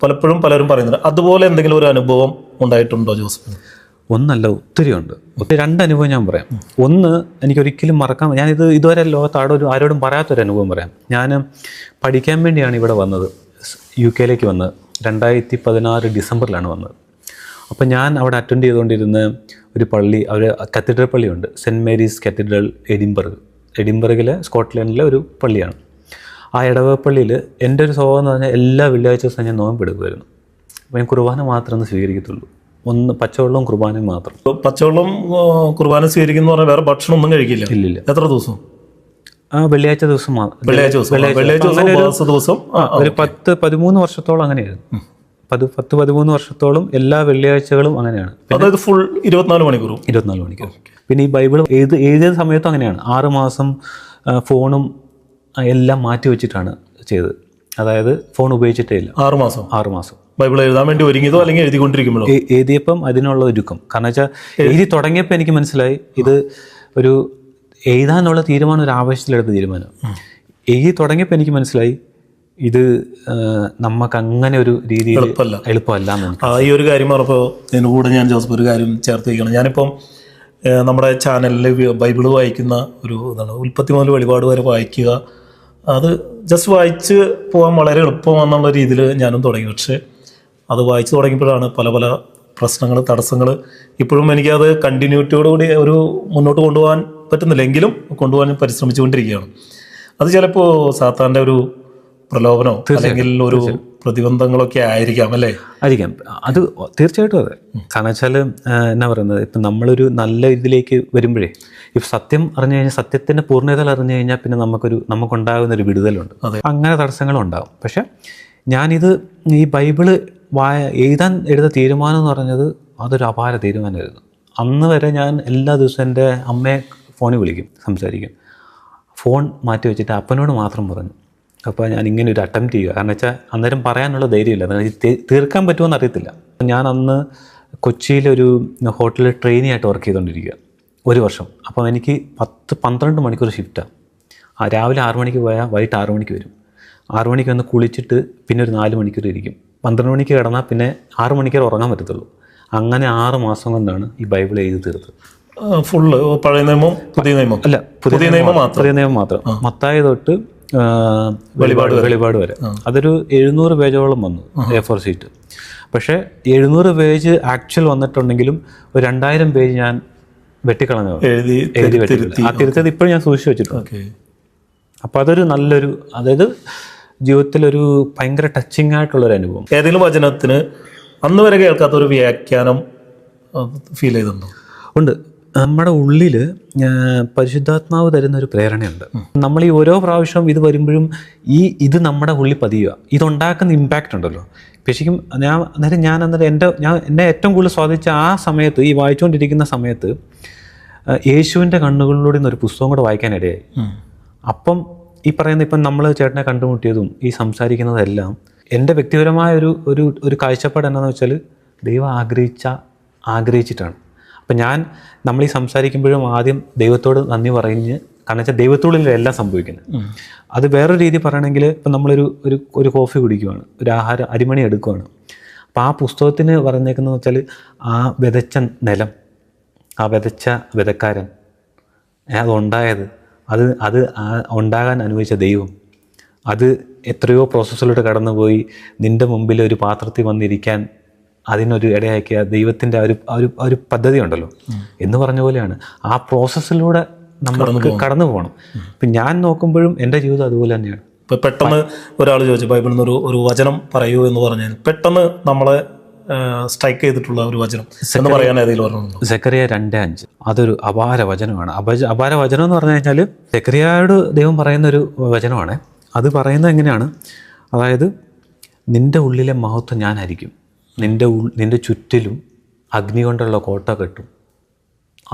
പലപ്പോഴും പലരും പറയുന്നുണ്ട്. അതുപോലെ എന്തെങ്കിലും ഒരു അനുഭവം ഉണ്ടായിട്ടുണ്ടോ ജോസഫിന്? ഒന്നല്ല, ഒത്തിരി ഉണ്ട്. 2 അനുഭവം ഞാൻ പറയാം. ഒന്ന് എനിക്കൊരിക്കലും മറക്കാൻ, ഞാനിത് ഇതുവരെ ലോകത്ത് ആരോടും പറയാത്തൊരു അനുഭവം പറയാം. ഞാൻ പഠിക്കാൻ വേണ്ടിയാണ് ഇവിടെ വന്നത്, UK വന്നത്. 2016 ഡിസംബറിലാണ് വന്നത്. അപ്പം ഞാൻ അവിടെ അറ്റൻഡ് ചെയ്തുകൊണ്ടിരുന്ന ഒരു പള്ളി, കത്തീഡ്രൽ പള്ളിയുണ്ട്, സെൻറ്റ് മേരീസ് കത്തീഡ്രൽ എഡിൻബർഗിലെ സ്കോട്ട്ലൻഡിലെ ഒരു പള്ളിയാണ്. ആ ഇടവപ്പള്ളിയിൽ എൻ്റെ ഒരു സ്വഭാവം എന്ന് പറഞ്ഞാൽ എല്ലാ വെള്ളിയാഴ്ച ദിവസം ഞാൻ നോമ്പെടുക്കുമായിരുന്നു. അപ്പോൾ ഞാൻ കുർബാന മാത്രമേ സ്വീകരിക്കത്തുള്ളൂ. ഒന്ന് പച്ചവെള്ളവും കുർബാനയും മാത്രം. പച്ചവെള്ളം കുർബാന സ്വീകരിക്കുന്ന പറഞ്ഞാൽ വേറെ ഭക്ഷണം ഒന്നും കഴിക്കില്ല? ഇല്ലില്ല. എത്ര ദിവസം? വെള്ളിയാഴ്ച ദിവസം മാത്രം. ഒരു 10-13 വർഷത്തോളം അങ്ങനെയായിരുന്നു. 10-13 വർഷത്തോളം എല്ലാ വെള്ളിയാഴ്ചകളും അങ്ങനെയാണ്. അതായത് ഫുൾ 24 മണിക്കൂർ. പിന്നെ ഈ ബൈബിൾ ഏത് സമയത്തും അങ്ങനെയാണ്. 6 മാസം ഫോണും എല്ലാം മാറ്റി വെച്ചിട്ടാണ് ചെയ്തത്. അതായത് ഫോൺ ഉപയോഗിച്ചിട്ടേ ഇല്ല. 6 മാസം ബൈബിൾ എഴുതാൻ വേണ്ടി ഒരുങ്ങിയതോ അല്ലെങ്കിൽ എഴുതിക്കൊണ്ടിരിക്കുമ്പോഴോ? എഴുതിയപ്പം അതിനുള്ള ഒരുക്കം. കാരണം വെച്ചാൽ എഴുതി തുടങ്ങിയപ്പോൾ എനിക്ക് മനസ്സിലായി ഇത് ഒരു എഴുതാനുള്ള തീരുമാനം ഒരു ആവേശത്തിലെടുത്ത തീരുമാനം. എഴുതി തുടങ്ങിയപ്പോൾ എനിക്ക് മനസ്സിലായി ഇത് നമുക്ക് അങ്ങനെ ഒരു രീതിയിൽ എളുപ്പമല്ല. ഈ ഒരു കാര്യം പറഞ്ഞപ്പോൾ ഇതിന് കൂടെ ഞാൻ ജോസഫ് ഒരു കാര്യം ചേർത്ത് വയ്ക്കണം. ഞാനിപ്പം നമ്മുടെ ചാനലിൽ ബൈബിൾ വായിക്കുന്ന ഒരു ഇതാണ്, ഉൽപ്പത്തി മുതൽ വെളിപാട് വരെ വായിക്കുക. അത് ജസ്റ്റ് വായിച്ച് പോകാൻ വളരെ എളുപ്പമാണെന്നുള്ള രീതിയിൽ ഞാനും തുടങ്ങി. പക്ഷേ അത് വായിച്ചു തുടങ്ങിയപ്പോഴാണ് പല പല പ്രശ്നങ്ങൾ, തടസ്സങ്ങൾ. ഇപ്പോഴും എനിക്കത് കണ്ടിന്യൂറ്റിയോടുകൂടി ഒരു മുന്നോട്ട് കൊണ്ടുപോകാൻ പറ്റുന്നില്ല, എങ്കിലും കൊണ്ടുപോകാൻ പരിശ്രമിച്ചുകൊണ്ടിരിക്കുകയാണ്. അത് ചിലപ്പോൾ സാത്താൻ്റെ ഒരു പ്രലോഭനോ അല്ലെങ്കിൽ ഒരു പ്രതിബന്ധങ്ങളൊക്കെ ആയിരിക്കാം, അല്ലേ? ആയിരിക്കാം. അത് തീർച്ചയായിട്ടും അതെ. കാരണം വെച്ചാൽ എന്നാ പറയുന്നത്, ഇപ്പം നമ്മളൊരു നല്ല ഇതിലേക്ക് വരുമ്പോഴേ, ഇപ്പം സത്യം അറിഞ്ഞു കഴിഞ്ഞാൽ, സത്യത്തിൻ്റെ പൂർണ്ണതയിൽ അറിഞ്ഞു കഴിഞ്ഞാൽ പിന്നെ നമുക്കുണ്ടാകുന്ന ഒരു വിടുതലുണ്ട്. അങ്ങനെ തടസ്സങ്ങളും ഉണ്ടാകും. പക്ഷെ ഞാനിത് ഈ ബൈബിള് എഴുതാൻ എടുത്ത തീരുമാനം എന്ന് പറഞ്ഞത് അതൊരു അപാര തീരുമാനമായിരുന്നു. അന്ന് വരെ ഞാൻ എല്ലാ ദിവസവും എൻ്റെ അമ്മയെ ഫോണിൽ വിളിക്കും, സംസാരിക്കും. ഫോൺ മാറ്റി വെച്ചിട്ട് അപ്പനോട് മാത്രം പറഞ്ഞു. അപ്പോൾ ഞാൻ ഇങ്ങനെ ഒരു അറ്റംപ്റ്റ് ചെയ്യുക. കാരണം വെച്ചാൽ അന്നേരം പറയാനുള്ള ധൈര്യമില്ല, തീർക്കാൻ പറ്റുമോയെന്ന് അറിയത്തില്ല. ഞാൻ അന്ന് കൊച്ചിയിലൊരു ഹോട്ടലിൽ ട്രെയിനിയായിട്ട് വർക്ക് ചെയ്തുകൊണ്ടിരിക്കുക 1 വർഷം. അപ്പോൾ എനിക്ക് 10-12 മണിക്കൂർ ഷിഫ്റ്റാണ്. രാവിലെ 6 മണിക്ക് പോയാൽ വൈകിട്ട് 6 മണിക്ക് വരും. 6 മണിക്ക് വന്ന് കുളിച്ചിട്ട് പിന്നെ ഒരു 4 മണിക്കൂർ ഇരിക്കും. 12 മണിക്ക് കിടന്നാൽ പിന്നെ 6 മണിക്കൂർ ഉറങ്ങാൻ പറ്റത്തുള്ളൂ. അങ്ങനെ 6 മാസം കൊണ്ടാണ് ഈ ബൈബിൾ എഴുതി തീർത്തത്. ഫുള്ള് പഴയ നിയമം, പുതിയ നിയമം അല്ല, പുതിയ നിയമം മാത്രം. മത്തായി തൊട്ട് വെളിപാട് വരെ. അതൊരു 700 പേജോളം വന്നു, A4 ഷീറ്റ്. പക്ഷേ 700 പേജ് ആക്ച്വൽ വന്നിട്ടുണ്ടെങ്കിലും ഒരു 2000 പേജ് ഞാൻ വെട്ടിക്കളഞ്ഞു, എഴുതി വെട്ടിക്കളഞ്ഞു. ആ തിരുത്തത് ഇപ്പോഴും ഞാൻ സൂക്ഷിച്ചു വെച്ചിട്ടുണ്ട്. അപ്പോൾ അതൊരു നല്ലൊരു, അതായത് ജീവിതത്തിലൊരു ഭയങ്കര ടച്ചിങ് ആയിട്ടുള്ളൊരു അനുഭവം. ഏതെങ്കിലും വചനത്തിന് അന്ന് വരെ കേൾക്കാത്ത ഒരു വ്യാഖ്യാനം ഫീൽ ചെയ്തിട്ടുണ്ടോ? ഉണ്ട്. നമ്മുടെ ഉള്ളിൽ പരിശുദ്ധാത്മാവ് തരുന്ന ഒരു പ്രേരണയുണ്ട്. നമ്മൾ ഈ ഓരോ പ്രാവശ്യവും ഇത് വരുമ്പോഴും ഇത് നമ്മുടെ ഉള്ളിൽ പതിയുക, ഇതുണ്ടാക്കുന്ന ഇമ്പാക്റ്റ് ഉണ്ടല്ലോ. ശരിക്കും ഞാൻ എന്നെ ഏറ്റവും കൂടുതൽ സ്വാധീനിച്ച ആ സമയത്ത്, ഈ വായിച്ചുകൊണ്ടിരിക്കുന്ന സമയത്ത് യേശുവിൻ്റെ കണ്ണുകളിലൂടെ ഒരു പുസ്തകം കൂടെ വായിക്കാനിടയായി. അപ്പം ഈ പറയുന്ന ഇപ്പം നമ്മൾ ചേട്ടനെ കണ്ടുമുട്ടിയതും ഈ സംസാരിക്കുന്നതെല്ലാം എൻ്റെ വ്യക്തിപരമായ ഒരു കാഴ്ചപ്പാട് എന്താണെന്ന് വെച്ചാൽ ദൈവം ആഗ്രഹിച്ചിട്ടാണ്. അപ്പം നമ്മൾ ഈ സംസാരിക്കുമ്പോഴും ആദ്യം ദൈവത്തോട് നന്ദി പറഞ്ഞ്, കാരണം വെച്ചാൽ ദൈവത്തോടില്ല എല്ലാം സംഭവിക്കുന്നത്. അത് വേറൊരു രീതി പറയണമെങ്കിൽ ഇപ്പം നമ്മളൊരു ഒരു കോഫി കുടിക്കുവാണ്, ഒരു അരിമണി എടുക്കുവാണ്. അപ്പം ആ പുസ്തകത്തിന് പറഞ്ഞേക്കുന്നത് വെച്ചാൽ ആ വിതച്ച നിലം, ആ വിതക്കാരൻ, അതുണ്ടായത്, അത് ഉണ്ടാകാൻ അനുഭവിച്ച ദൈവം, അത് എത്രയോ പ്രോസസ്സിലൂടെ കടന്നുപോയി നിൻ്റെ മുമ്പിൽ ഒരു പാത്രത്തിൽ വന്നിരിക്കാൻ അതിനൊരു ഇടയാക്കിയ ദൈവത്തിൻ്റെ ഒരു പദ്ധതി ഉണ്ടല്ലോ എന്ന് പറഞ്ഞ പോലെയാണ്. ആ പ്രോസസ്സിലൂടെ നമുക്ക് കടന്നു പോകണം. ഇപ്പം ഞാൻ നോക്കുമ്പോഴും എൻ്റെ ജീവിതം അതുപോലെ തന്നെയാണ്. ഇപ്പം പെട്ടെന്ന് ഒരാൾ ചോദിച്ചു ബൈബിളിൽ നിന്ന് ഒരു വചനം പറയൂ എന്ന് പറഞ്ഞാൽ പെട്ടെന്ന് നമ്മളെ സ്ട്രൈക്ക് ചെയ്തിട്ടുള്ള ഒരു വചനം എന്ന് പറയാൻ ഏതെങ്കിലും പറഞ്ഞിട്ടുണ്ടോ? സെക്കറിയ 2:5 അതൊരു അപാര വചനമാണ്. അപാര വചനം എന്ന് പറഞ്ഞു കഴിഞ്ഞാൽ സെക്കറിയയോട് ദൈവം പറയുന്നൊരു വചനമാണ്. അത് പറയുന്നത് എങ്ങനെയാണ്? അതായത് നിൻ്റെ ഉള്ളിലെ മഹത്വം ഞാനായിരിക്കും, നിൻ്റെ ചുറ്റിലും അഗ്നി കൊണ്ടുള്ള കോട്ട കെട്ടും.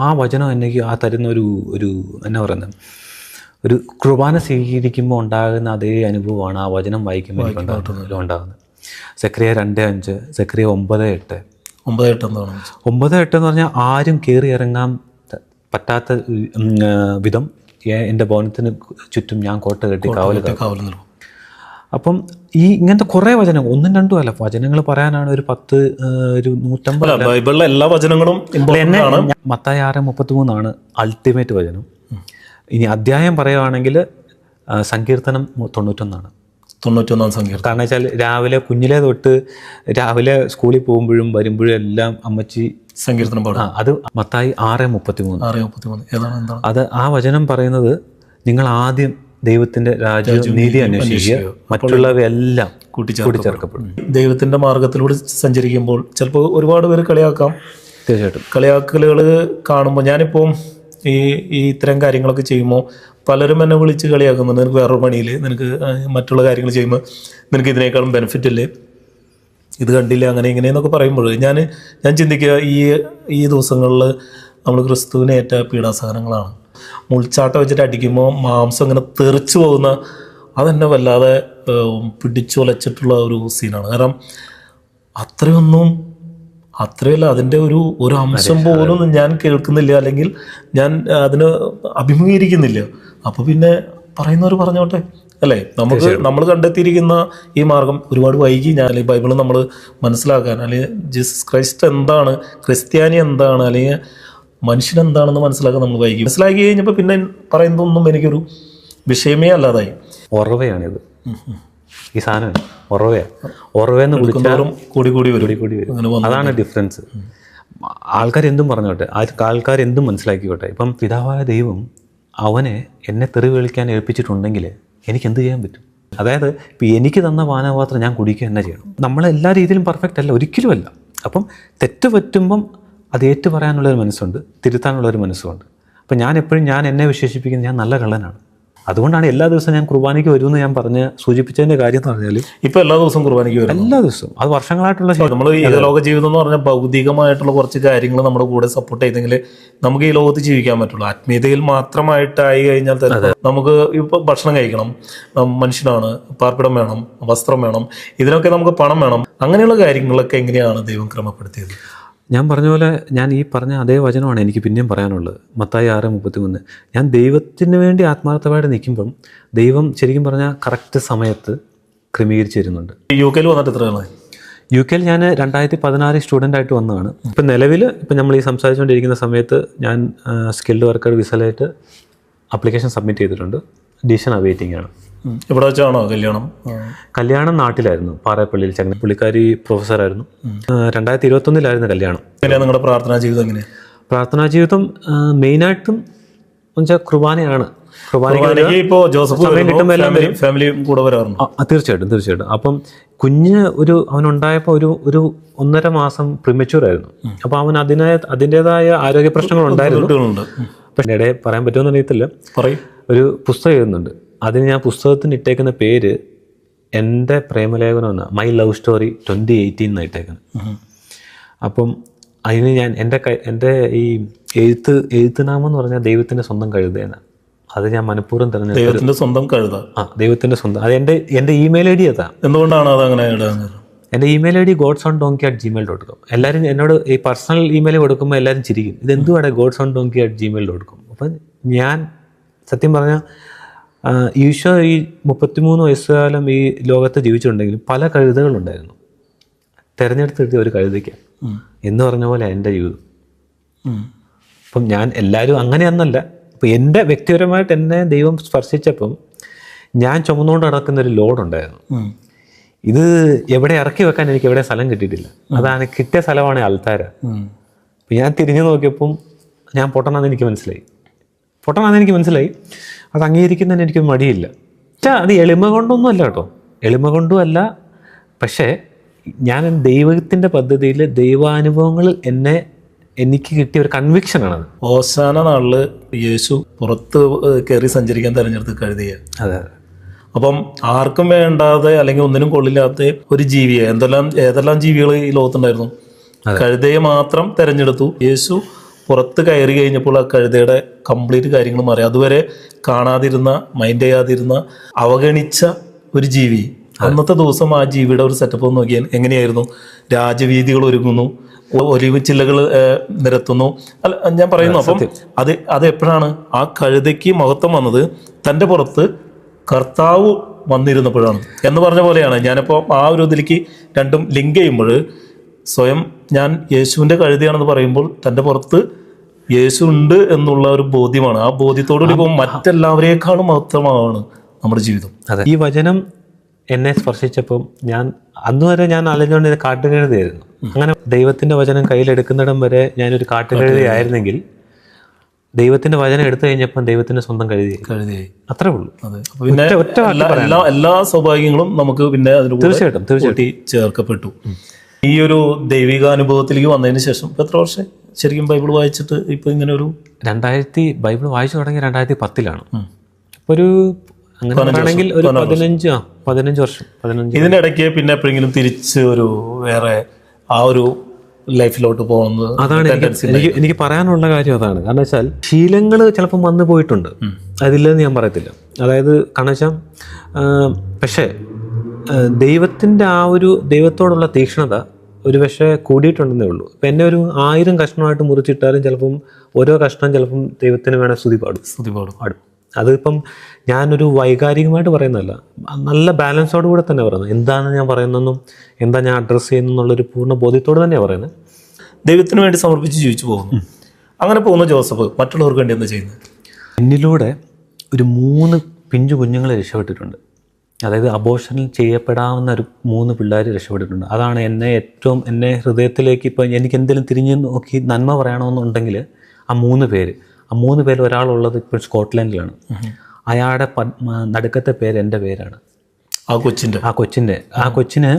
ആ വചനം എനിക്ക് തരുന്ന ഒരു എന്നാ പറയുന്നത്, ഒരു കുർബാന സ്വീകരിക്കുമ്പോൾ ഉണ്ടാകുന്ന അതേ അനുഭവമാണ് ആ വചനം വായിക്കുമ്പോൾ ഉണ്ടാകുന്നത്. സെക്കറിയ 2:5, സെക്കറിയ 9:8. 9:8 എന്താണ്? 9:8 എന്ന് പറഞ്ഞാൽ ആരും കയറി ഇറങ്ങാൻ പറ്റാത്ത വിധം എൻ്റെ ഭവനത്തിന് ചുറ്റും ഞാൻ കോട്ട കെട്ടി കാവൽ നിൽക്കും. അപ്പം ഇങ്ങനത്തെ കുറേ വചനം, 1ഉം 2ഉം അല്ല, വചനങ്ങൾ പറയാനാണ് ഒരു 150 ബൈബിളിലെ എല്ലാ വചനങ്ങളും. മത്തായി 6:33 അൾട്ടിമേറ്റ് വചനം. ഇനി അധ്യായം പറയുകയാണെങ്കിൽ സങ്കീർത്തനം 91 സങ്കീർത്തനം. കാരണം വെച്ചാൽ രാവിലെ കുഞ്ഞിലെ തൊട്ട് രാവിലെ സ്കൂളിൽ പോകുമ്പോഴും വരുമ്പോഴും എല്ലാം അമ്മച്ചി സങ്കീർത്തനം പാടും. അത് മത്തായി 6:33. ഏതാണ്? അത് ആ വചനം പറയുന്നത് നിങ്ങൾ ആദ്യം ദൈവത്തിന്റെ രാജ്യവും നീതി അന്വേഷിക്കുക, മറ്റുള്ളവയെല്ലാം കൂട്ടിച്ചേർക്കപ്പെടും. ദൈവത്തിന്റെ മാർഗത്തിലൂടെ സഞ്ചരിക്കുമ്പോൾ ചിലപ്പോൾ ഒരുപാട് പേര് കളിയാക്കാം. തീർച്ചയായിട്ടും കളിയാക്കലുകൾ കാണുമ്പോൾ ഞാനിപ്പോൾ ഈ ഇത്തരം കാര്യങ്ങളൊക്കെ ചെയ്യുമ്പോൾ പലരും എന്നെ വിളിച്ച് കളിയാക്കുന്നുണ്ട്. നിനക്ക് വേറൊരു പണിയിൽ, നിനക്ക് മറ്റുള്ള കാര്യങ്ങൾ ചെയ്യുമ്പോൾ നിനക്ക് ഇതിനേക്കാളും ബെനിഫിറ്റ് ഇല്ലേ, ഇത് കണ്ടില്ല, അങ്ങനെ ഇങ്ങനെയെന്നൊക്കെ പറയുമ്പോൾ ഞാൻ ചിന്തിക്കുക, ഈ ദിവസങ്ങളിൽ നമ്മൾ ക്രിസ്തുവിനെ ഏറ്റ പീഡാസഹനങ്ങളാണ്. മുൾച്ചാട്ട വെച്ചിട്ട് അടിക്കുമ്പോൾ മാംസം ഇങ്ങനെ തെറിച്ചു പോകുന്ന, അതെന്നെ വല്ലാതെ പിടിച്ചുലച്ചിട്ടുള്ള ഒരു സീനാണ്. കാരണം അത്രയല്ല, അതിൻ്റെ ഒരു അംശം പോലും ഞാൻ കേൾക്കുന്നില്ല, അല്ലെങ്കിൽ ഞാൻ അതിന് അഭിമുഖീകരിക്കുന്നില്ല. അപ്പോൾ പിന്നെ പറയുന്നവർ പറഞ്ഞോട്ടെ അല്ലേ. നമ്മൾ കണ്ടെത്തിയിരിക്കുന്ന ഈ മാർഗം ഒരുപാട് വൈകി. ഞാൻ ബൈബിൾ നമ്മൾ മനസ്സിലാക്കാൻ, അല്ലെങ്കിൽ ജീസസ് ക്രൈസ്റ്റ് എന്താണ്, ക്രിസ്ത്യാനി എന്താണ്, അല്ലെങ്കിൽ മനുഷ്യൻ എന്താണെന്ന് മനസ്സിലാക്കാൻ നമ്മൾ വൈകി. മനസ്സിലാക്കി കഴിഞ്ഞപ്പോൾ പിന്നെ പറയുന്നതൊന്നും എനിക്കൊരു വിഷയമേ അല്ലാതായി. ഉറവയാണിത്, ഈ സാധനം ഉറവയെന്ന് വിളിച്ചാലും കൂടി വരും. അതാണ് ഡിഫറൻസ്. ആൾക്കാർ എന്തും പറഞ്ഞോട്ടെ, ആൾക്കാർ എന്തും മനസ്സിലാക്കിക്കോട്ടെ. ഇപ്പം പിതാവായ ദൈവം അവനെ എന്നെ തെറി വിളിക്കാൻ ഏൽപ്പിച്ചിട്ടുണ്ടെങ്കിൽ എനിക്ക് എന്ത് ചെയ്യാൻ പറ്റും? അതായത് ഇപ്പം എനിക്ക് തന്ന പാനപാത്രം ഞാൻ കുടിക്കുക തന്നെ ചെയ്യണം. നമ്മളെല്ലാ രീതിയിലും പെർഫെക്റ്റ് അല്ല, ഒരിക്കലും അല്ല. അപ്പം തെറ്റ് പറ്റുമ്പം അത് ഏറ്റു പറയാനുള്ളൊരു മനസ്സുണ്ട്, തിരുത്താനുള്ളൊരു മനസ്സുണ്ട്. അപ്പം ഞാൻ എന്നെ വിശേഷിപ്പിക്കുന്നത് ഞാൻ നല്ല കള്ളനാണ്. അതുകൊണ്ടാണ് എല്ലാ ദിവസവും ഞാൻ കുർബാനയ്ക്ക് വരുമെന്ന് ഞാൻ സൂചിപ്പിച്ചതിൻ്റെ കാര്യം എന്ന് പറഞ്ഞാൽ ഇപ്പം എല്ലാ ദിവസവും കുർബാനയ്ക്ക് വരും. എല്ലാ ദിവസവും. അത് വർഷങ്ങളായിട്ടുള്ള നമ്മൾ ഈ ലോക ജീവിതം എന്ന് പറഞ്ഞാൽ ഭൗതികമായിട്ടുള്ള കുറച്ച് കാര്യങ്ങൾ നമ്മുടെ കൂടെ സപ്പോർട്ട് ചെയ്തെങ്കിൽ നമുക്ക് ഈ ലോകത്ത് ജീവിക്കാൻ പറ്റുള്ളൂ. ആത്മീയതയിൽ മാത്രമായിട്ടായി കഴിഞ്ഞാൽ തന്നെ നമുക്ക് ഇപ്പോൾ ഭക്ഷണം കഴിക്കണം, മനുഷ്യനാണ്, പാർപ്പിടം വേണം, വസ്ത്രം വേണം, ഇതിനൊക്കെ നമുക്ക് പണം വേണം. അങ്ങനെയുള്ള കാര്യങ്ങളൊക്കെ എങ്ങനെയാണ് ദൈവം ക്രമപ്പെടുത്തിയത്? ഞാൻ പറഞ്ഞ പോലെ ഞാൻ ഈ പറഞ്ഞ അതേ വചനമാണ് എനിക്ക് പിന്നെയും പറയാനുള്ളത്. മത്തായി 6:33. ഞാൻ ദൈവത്തിന് വേണ്ടി ആത്മാർത്ഥമായിട്ട് നിൽക്കുമ്പം ദൈവം ശരിക്കും പറഞ്ഞാൽ കറക്റ്റ് സമയത്ത് ക്രമീകരിച്ച് തരുന്നുണ്ട്. UK വന്നിട്ട് എത്രയാണ്? UK ഞാൻ 2016 സ്റ്റുഡൻ്റായിട്ട് വന്നതാണ്. ഇപ്പം നിലവിൽ നമ്മൾ ഈ സംസാരിച്ചുകൊണ്ടിരിക്കുന്ന സമയത്ത് ഞാൻ സ്കിൽഡ് വർക്കർ വിസയിലായിട്ട് ആപ്ലിക്കേഷൻ സബ്മിറ്റ് ചെയ്തിട്ടുണ്ട്. ഡിസിഷൻ അവൈറ്റിംഗ് ആണ്. ഇവിടെ വെച്ചാണോ കല്യാണം? കല്യാണം നാട്ടിലായിരുന്നു, പാറേപ്പള്ളിയിൽ. പുള്ളിക്കാരി പ്രൊഫസറായിരുന്നു. 2021 കല്യാണം. എങ്ങനെയാണ് നിങ്ങളുടെ പ്രാർത്ഥനാ ജീവിതം? എങ്ങനെയാണ് പ്രാർത്ഥനാ ജീവിതം? മെയിനായിട്ടും എന്നുവെച്ചാൽ കുർബാനയാണ്. കുർബാനയ്ക്ക് ഇപ്പോ ജോസഫ് ഫാമിലിയും കൂടെ വരാറുണ്ട്. തീർച്ചയായിട്ടും. അപ്പം കുഞ്ഞ് അവനുണ്ടായപ്പോൾ ഒരു 1.5 മാസം പ്രിമച്യൂർ ആയിരുന്നു. അപ്പം അവൻ അതിൻ്റെതായ ആരോഗ്യ പ്രശ്നങ്ങൾ ഉണ്ടായിരുന്നു. പക്ഷേ ഇടയിൽ പറയാൻ പറ്റുമെന്ന് അറിയത്തില്ല. ഒരു പുസ്തകം എഴുതുന്നുണ്ട്. അതിന് ഞാൻ പുസ്തകത്തിന് ഇട്ടേക്കുന്ന പേര് എൻ്റെ പ്രേമലേഖനമെന്ന്, മൈ ലവ് സ്റ്റോറി 2018 എന്നാണ് ഇട്ടേക്കുന്നത്. അപ്പം അതിന് ഞാൻ എൻ്റെ ഈ എഴുത്തുനാമം എന്ന് പറഞ്ഞാൽ ദൈവത്തിൻ്റെ സ്വന്തം കഴുതയാണ്. അത് ഞാൻ മനഃപൂർവ്വം തിരഞ്ഞെടുത്തു. ദൈവത്തിന്റെ സ്വന്തം കഴുത. ദൈവത്തിൻ്റെ സ്വന്തം. അത് എൻ്റെ ഇമെയിൽ ഐ ഡി അതാ. എന്തുകൊണ്ടാണ് അത് അങ്ങനെ ഇടാൻ? എൻ്റെ ഇമെയിൽ ഐ ഡി godsondonkey@gmail.com. എല്ലാവരും എന്നോട് ഈ പേഴ്സണൽ ഇമെയിൽ കൊടുക്കുമ്പോൾ എല്ലാവരും ചിരിക്കും, ഇതെന്തുവാടെ godsondonkey@gmail.com. അപ്പം ഞാൻ സത്യം പറഞ്ഞാൽ ഈശോ ഈ 33 വയസ്സുകാലം ഈ ലോകത്ത് ജീവിച്ചിട്ടുണ്ടെങ്കിലും പല കഴുതകളുണ്ടായിരുന്നു. തിരഞ്ഞെടുത്തെടുത്ത് ഒരു കഴുതയ്ക്ക് എന്ന് പറഞ്ഞ പോലെ എൻ്റെ ജീവിതം. അപ്പം ഞാൻ എല്ലാവരും അങ്ങനെയൊന്നല്ല. അപ്പം എൻ്റെ വ്യക്തിപരമായിട്ട് എന്നെ ദൈവം സ്പർശിച്ചപ്പം ഞാൻ ചുമന്നുകൊണ്ട് നടക്കുന്നൊരു ലോഡുണ്ടായിരുന്നു. ഇത് എവിടെ ഇറക്കി വെക്കാൻ എനിക്ക് എവിടെ സ്ഥലം കിട്ടിയിട്ടില്ല. അതാണ് കിട്ടിയ സ്ഥലമാണ് അൾത്താര. അപ്പം ഞാൻ തിരിഞ്ഞു നോക്കിയപ്പം ഞാൻ പൊട്ടനാന്ന് എനിക്ക് മനസ്സിലായി. അത് അംഗീകരിക്കുന്നതിന് എനിക്ക് മടിയില്ല. അത് എളിമ കൊണ്ടൊന്നും അല്ല കേട്ടോ, എളിമ കൊണ്ടും അല്ല. പക്ഷേ ഞാൻ ദൈവത്തിൻ്റെ പദ്ധതിയിൽ ദൈവാനുഭവങ്ങളിൽ എനിക്ക് കിട്ടിയ ഒരു കൺവിക്ഷനാണത്. ഓശാന നാളില് യേശു പുറത്ത് കയറി സഞ്ചരിക്കാൻ തെരഞ്ഞെടുത്ത് കഴുതിയ. അതെ. അപ്പം ആർക്കും വേണ്ടാതെ അല്ലെങ്കിൽ ഒന്നിനും കൊള്ളില്ലാത്ത ഒരു ജീവിയെ, ഏതെല്ലാം ജീവികൾ ഈ ലോകത്തുണ്ടായിരുന്നു, കഴുതയെ മാത്രം തെരഞ്ഞെടുത്തു. യേശു പുറത്ത് കയറി കഴിഞ്ഞപ്പോൾ ആ കഴുതയുടെ കംപ്ലീറ്റ് കാര്യങ്ങൾ മാറി. അതുവരെ കാണാതിരുന്ന, മൈൻഡ് ചെയ്യാതിരുന്ന, അവഗണിച്ച ഒരു ജീവി അന്നത്തെ ദിവസം ആ ജീവിയുടെ ഒരു സെറ്റപ്പ് നോക്കിയാൽ എങ്ങനെയായിരുന്നു? രാജവീതികൾ ഒരുങ്ങുന്നു, ഒലിവ് ചില്ലകൾ നിരത്തുന്നു. അല്ല ഞാൻ പറയുന്നു. അപ്പം അത് എപ്പോഴാണ് ആ കഴുതയ്ക്ക് മഹത്വം വന്നത്? തൻ്റെ പുറത്ത് കർത്താവ് വന്നിരുന്നപ്പോഴാണ് എന്ന് പറഞ്ഞ പോലെയാണ്. ഞാനിപ്പോൾ ആ ഒരു ഇതിലേക്ക് രണ്ടും ലിങ്ക് ചെയ്യുമ്പോൾ സ്വയം ഞാൻ യേശുവിൻ്റെ കഴുതയാണെന്ന് പറയുമ്പോൾ തൻ്റെ പുറത്ത് യേശു ഉണ്ട് എന്നുള്ള ഒരു ബോധ്യമാണ്. ആ ബോധ്യത്തോടുകൂടി ഇപ്പോൾ മറ്റെല്ലാവരേക്കാളും മഹത്വമാണ് നമ്മുടെ ജീവിതം. അതെ. ഈ വചനം എന്നെ സ്പർശിച്ചപ്പം അന്ന് വരെ ഞാൻ അലഞ്ഞുകൊണ്ട് ഇത് കാട്ടുകഴുതയായിരുന്നു. അങ്ങനെ ദൈവത്തിൻ്റെ വചനം കയ്യിലെടുക്കുന്നിടം വരെ ഞാനൊരു കാട്ടുകഴുതയായിരുന്നെങ്കിൽ ദൈവത്തിന്റെ വചനം എടുത്തു കഴിഞ്ഞപ്പോൾ ദൈവത്തിന്റെ സ്വന്തം കഴുതിയായി. അത്രേ ഉള്ളൂ. പിന്നെ എല്ലാ സൗഭാഗ്യങ്ങളും നമുക്ക് പിന്നെ തീർച്ചയായിട്ടും ചേർക്കപ്പെട്ടു. ഈ ഒരു ദൈവികാനുഭവത്തിലേക്ക് വന്നതിന് ശേഷം എത്ര വർഷം ശരിക്കും ബൈബിൾ വായിച്ചിട്ട് ഇപ്പൊ ഇങ്ങനെ ഒരു ബൈബിൾ വായിച്ചു തുടങ്ങി 2010-ലാണ്. ഒരു അങ്ങനെ ആണെങ്കിൽ ഒരു 15 വർഷം. ഇതിന്റെ ഇടയ്ക്ക് പിന്നെ എപ്പോഴെങ്കിലും തിരിച്ച് ഒരു വേറെ ആ ഒരു ലൈഫിലോട്ട് പോകുന്നത്? അതാണ് എനിക്ക് പറയാനുള്ള കാര്യം. അതാണ് കാരണം വെച്ചാൽ ശീലങ്ങൾ ചിലപ്പം വന്നു പോയിട്ടുണ്ട്, അതില്ലെന്ന് ഞാൻ പറയത്തില്ല. അതായത് കാരണം വെച്ചാൽ പക്ഷേ ദൈവത്തിൻ്റെ ആ ഒരു ദൈവത്തോടുള്ള തീക്ഷ്ണത ഒരു പക്ഷേ കൂടിയിട്ടുണ്ടെന്നേ ഉള്ളൂ. ഇപ്പം എന്നെ ഒരു 1000 കഷ്ണമായിട്ട് മുറിച്ചിട്ടാലും ചിലപ്പം ഓരോ കഷ്ണം ചിലപ്പം ദൈവത്തിന് വേണേൽ സ്തുതി പാടും. അതിപ്പം ഞാനൊരു വൈകാരികമായിട്ട് പറയുന്നതല്ല, നല്ല ബാലൻസോട് കൂടെ തന്നെ പറയുന്നത്. എന്താണ് ഞാൻ പറയുന്നതെന്നും എന്താ ഞാൻ അഡ്രസ്സ് ചെയ്യുന്നെന്നുള്ളൊരു പൂർണ്ണ ബോധ്യത്തോട് തന്നെയാണ് പറയുന്നത്. ദൈവത്തിന് വേണ്ടി സമർപ്പിച്ച് ജീവിച്ചു പോകുന്നു. അങ്ങനെ പോകുന്ന ജോസഫ് മറ്റുള്ളവർക്ക് വേണ്ടി എന്താ ചെയ്യുന്നത്? എന്നിലൂടെ ഒരു 3 പിഞ്ചു കുഞ്ഞുങ്ങൾ രക്ഷപ്പെട്ടിട്ടുണ്ട്. അതായത് അബോർഷൻ ചെയ്യപ്പെടാവുന്ന ഒരു 3 പിള്ളേർ രക്ഷപ്പെട്ടിട്ടുണ്ട്. അതാണ് എന്നെ ഹൃദയത്തിലേക്ക് ഇപ്പം എനിക്ക് എന്തെങ്കിലും തിരിഞ്ഞ് നോക്കി നന്മ പറയണമെന്നുണ്ടെങ്കിൽ ആ 3 പേര് ഒരാളുള്ളത് ഇപ്പോൾ സ്കോട്ട്ലൻഡിലാണ്. അയാളുടെ നടുക്കത്തെ പേര് എൻ്റെ പേരാണ്. ആ കൊച്ചിന്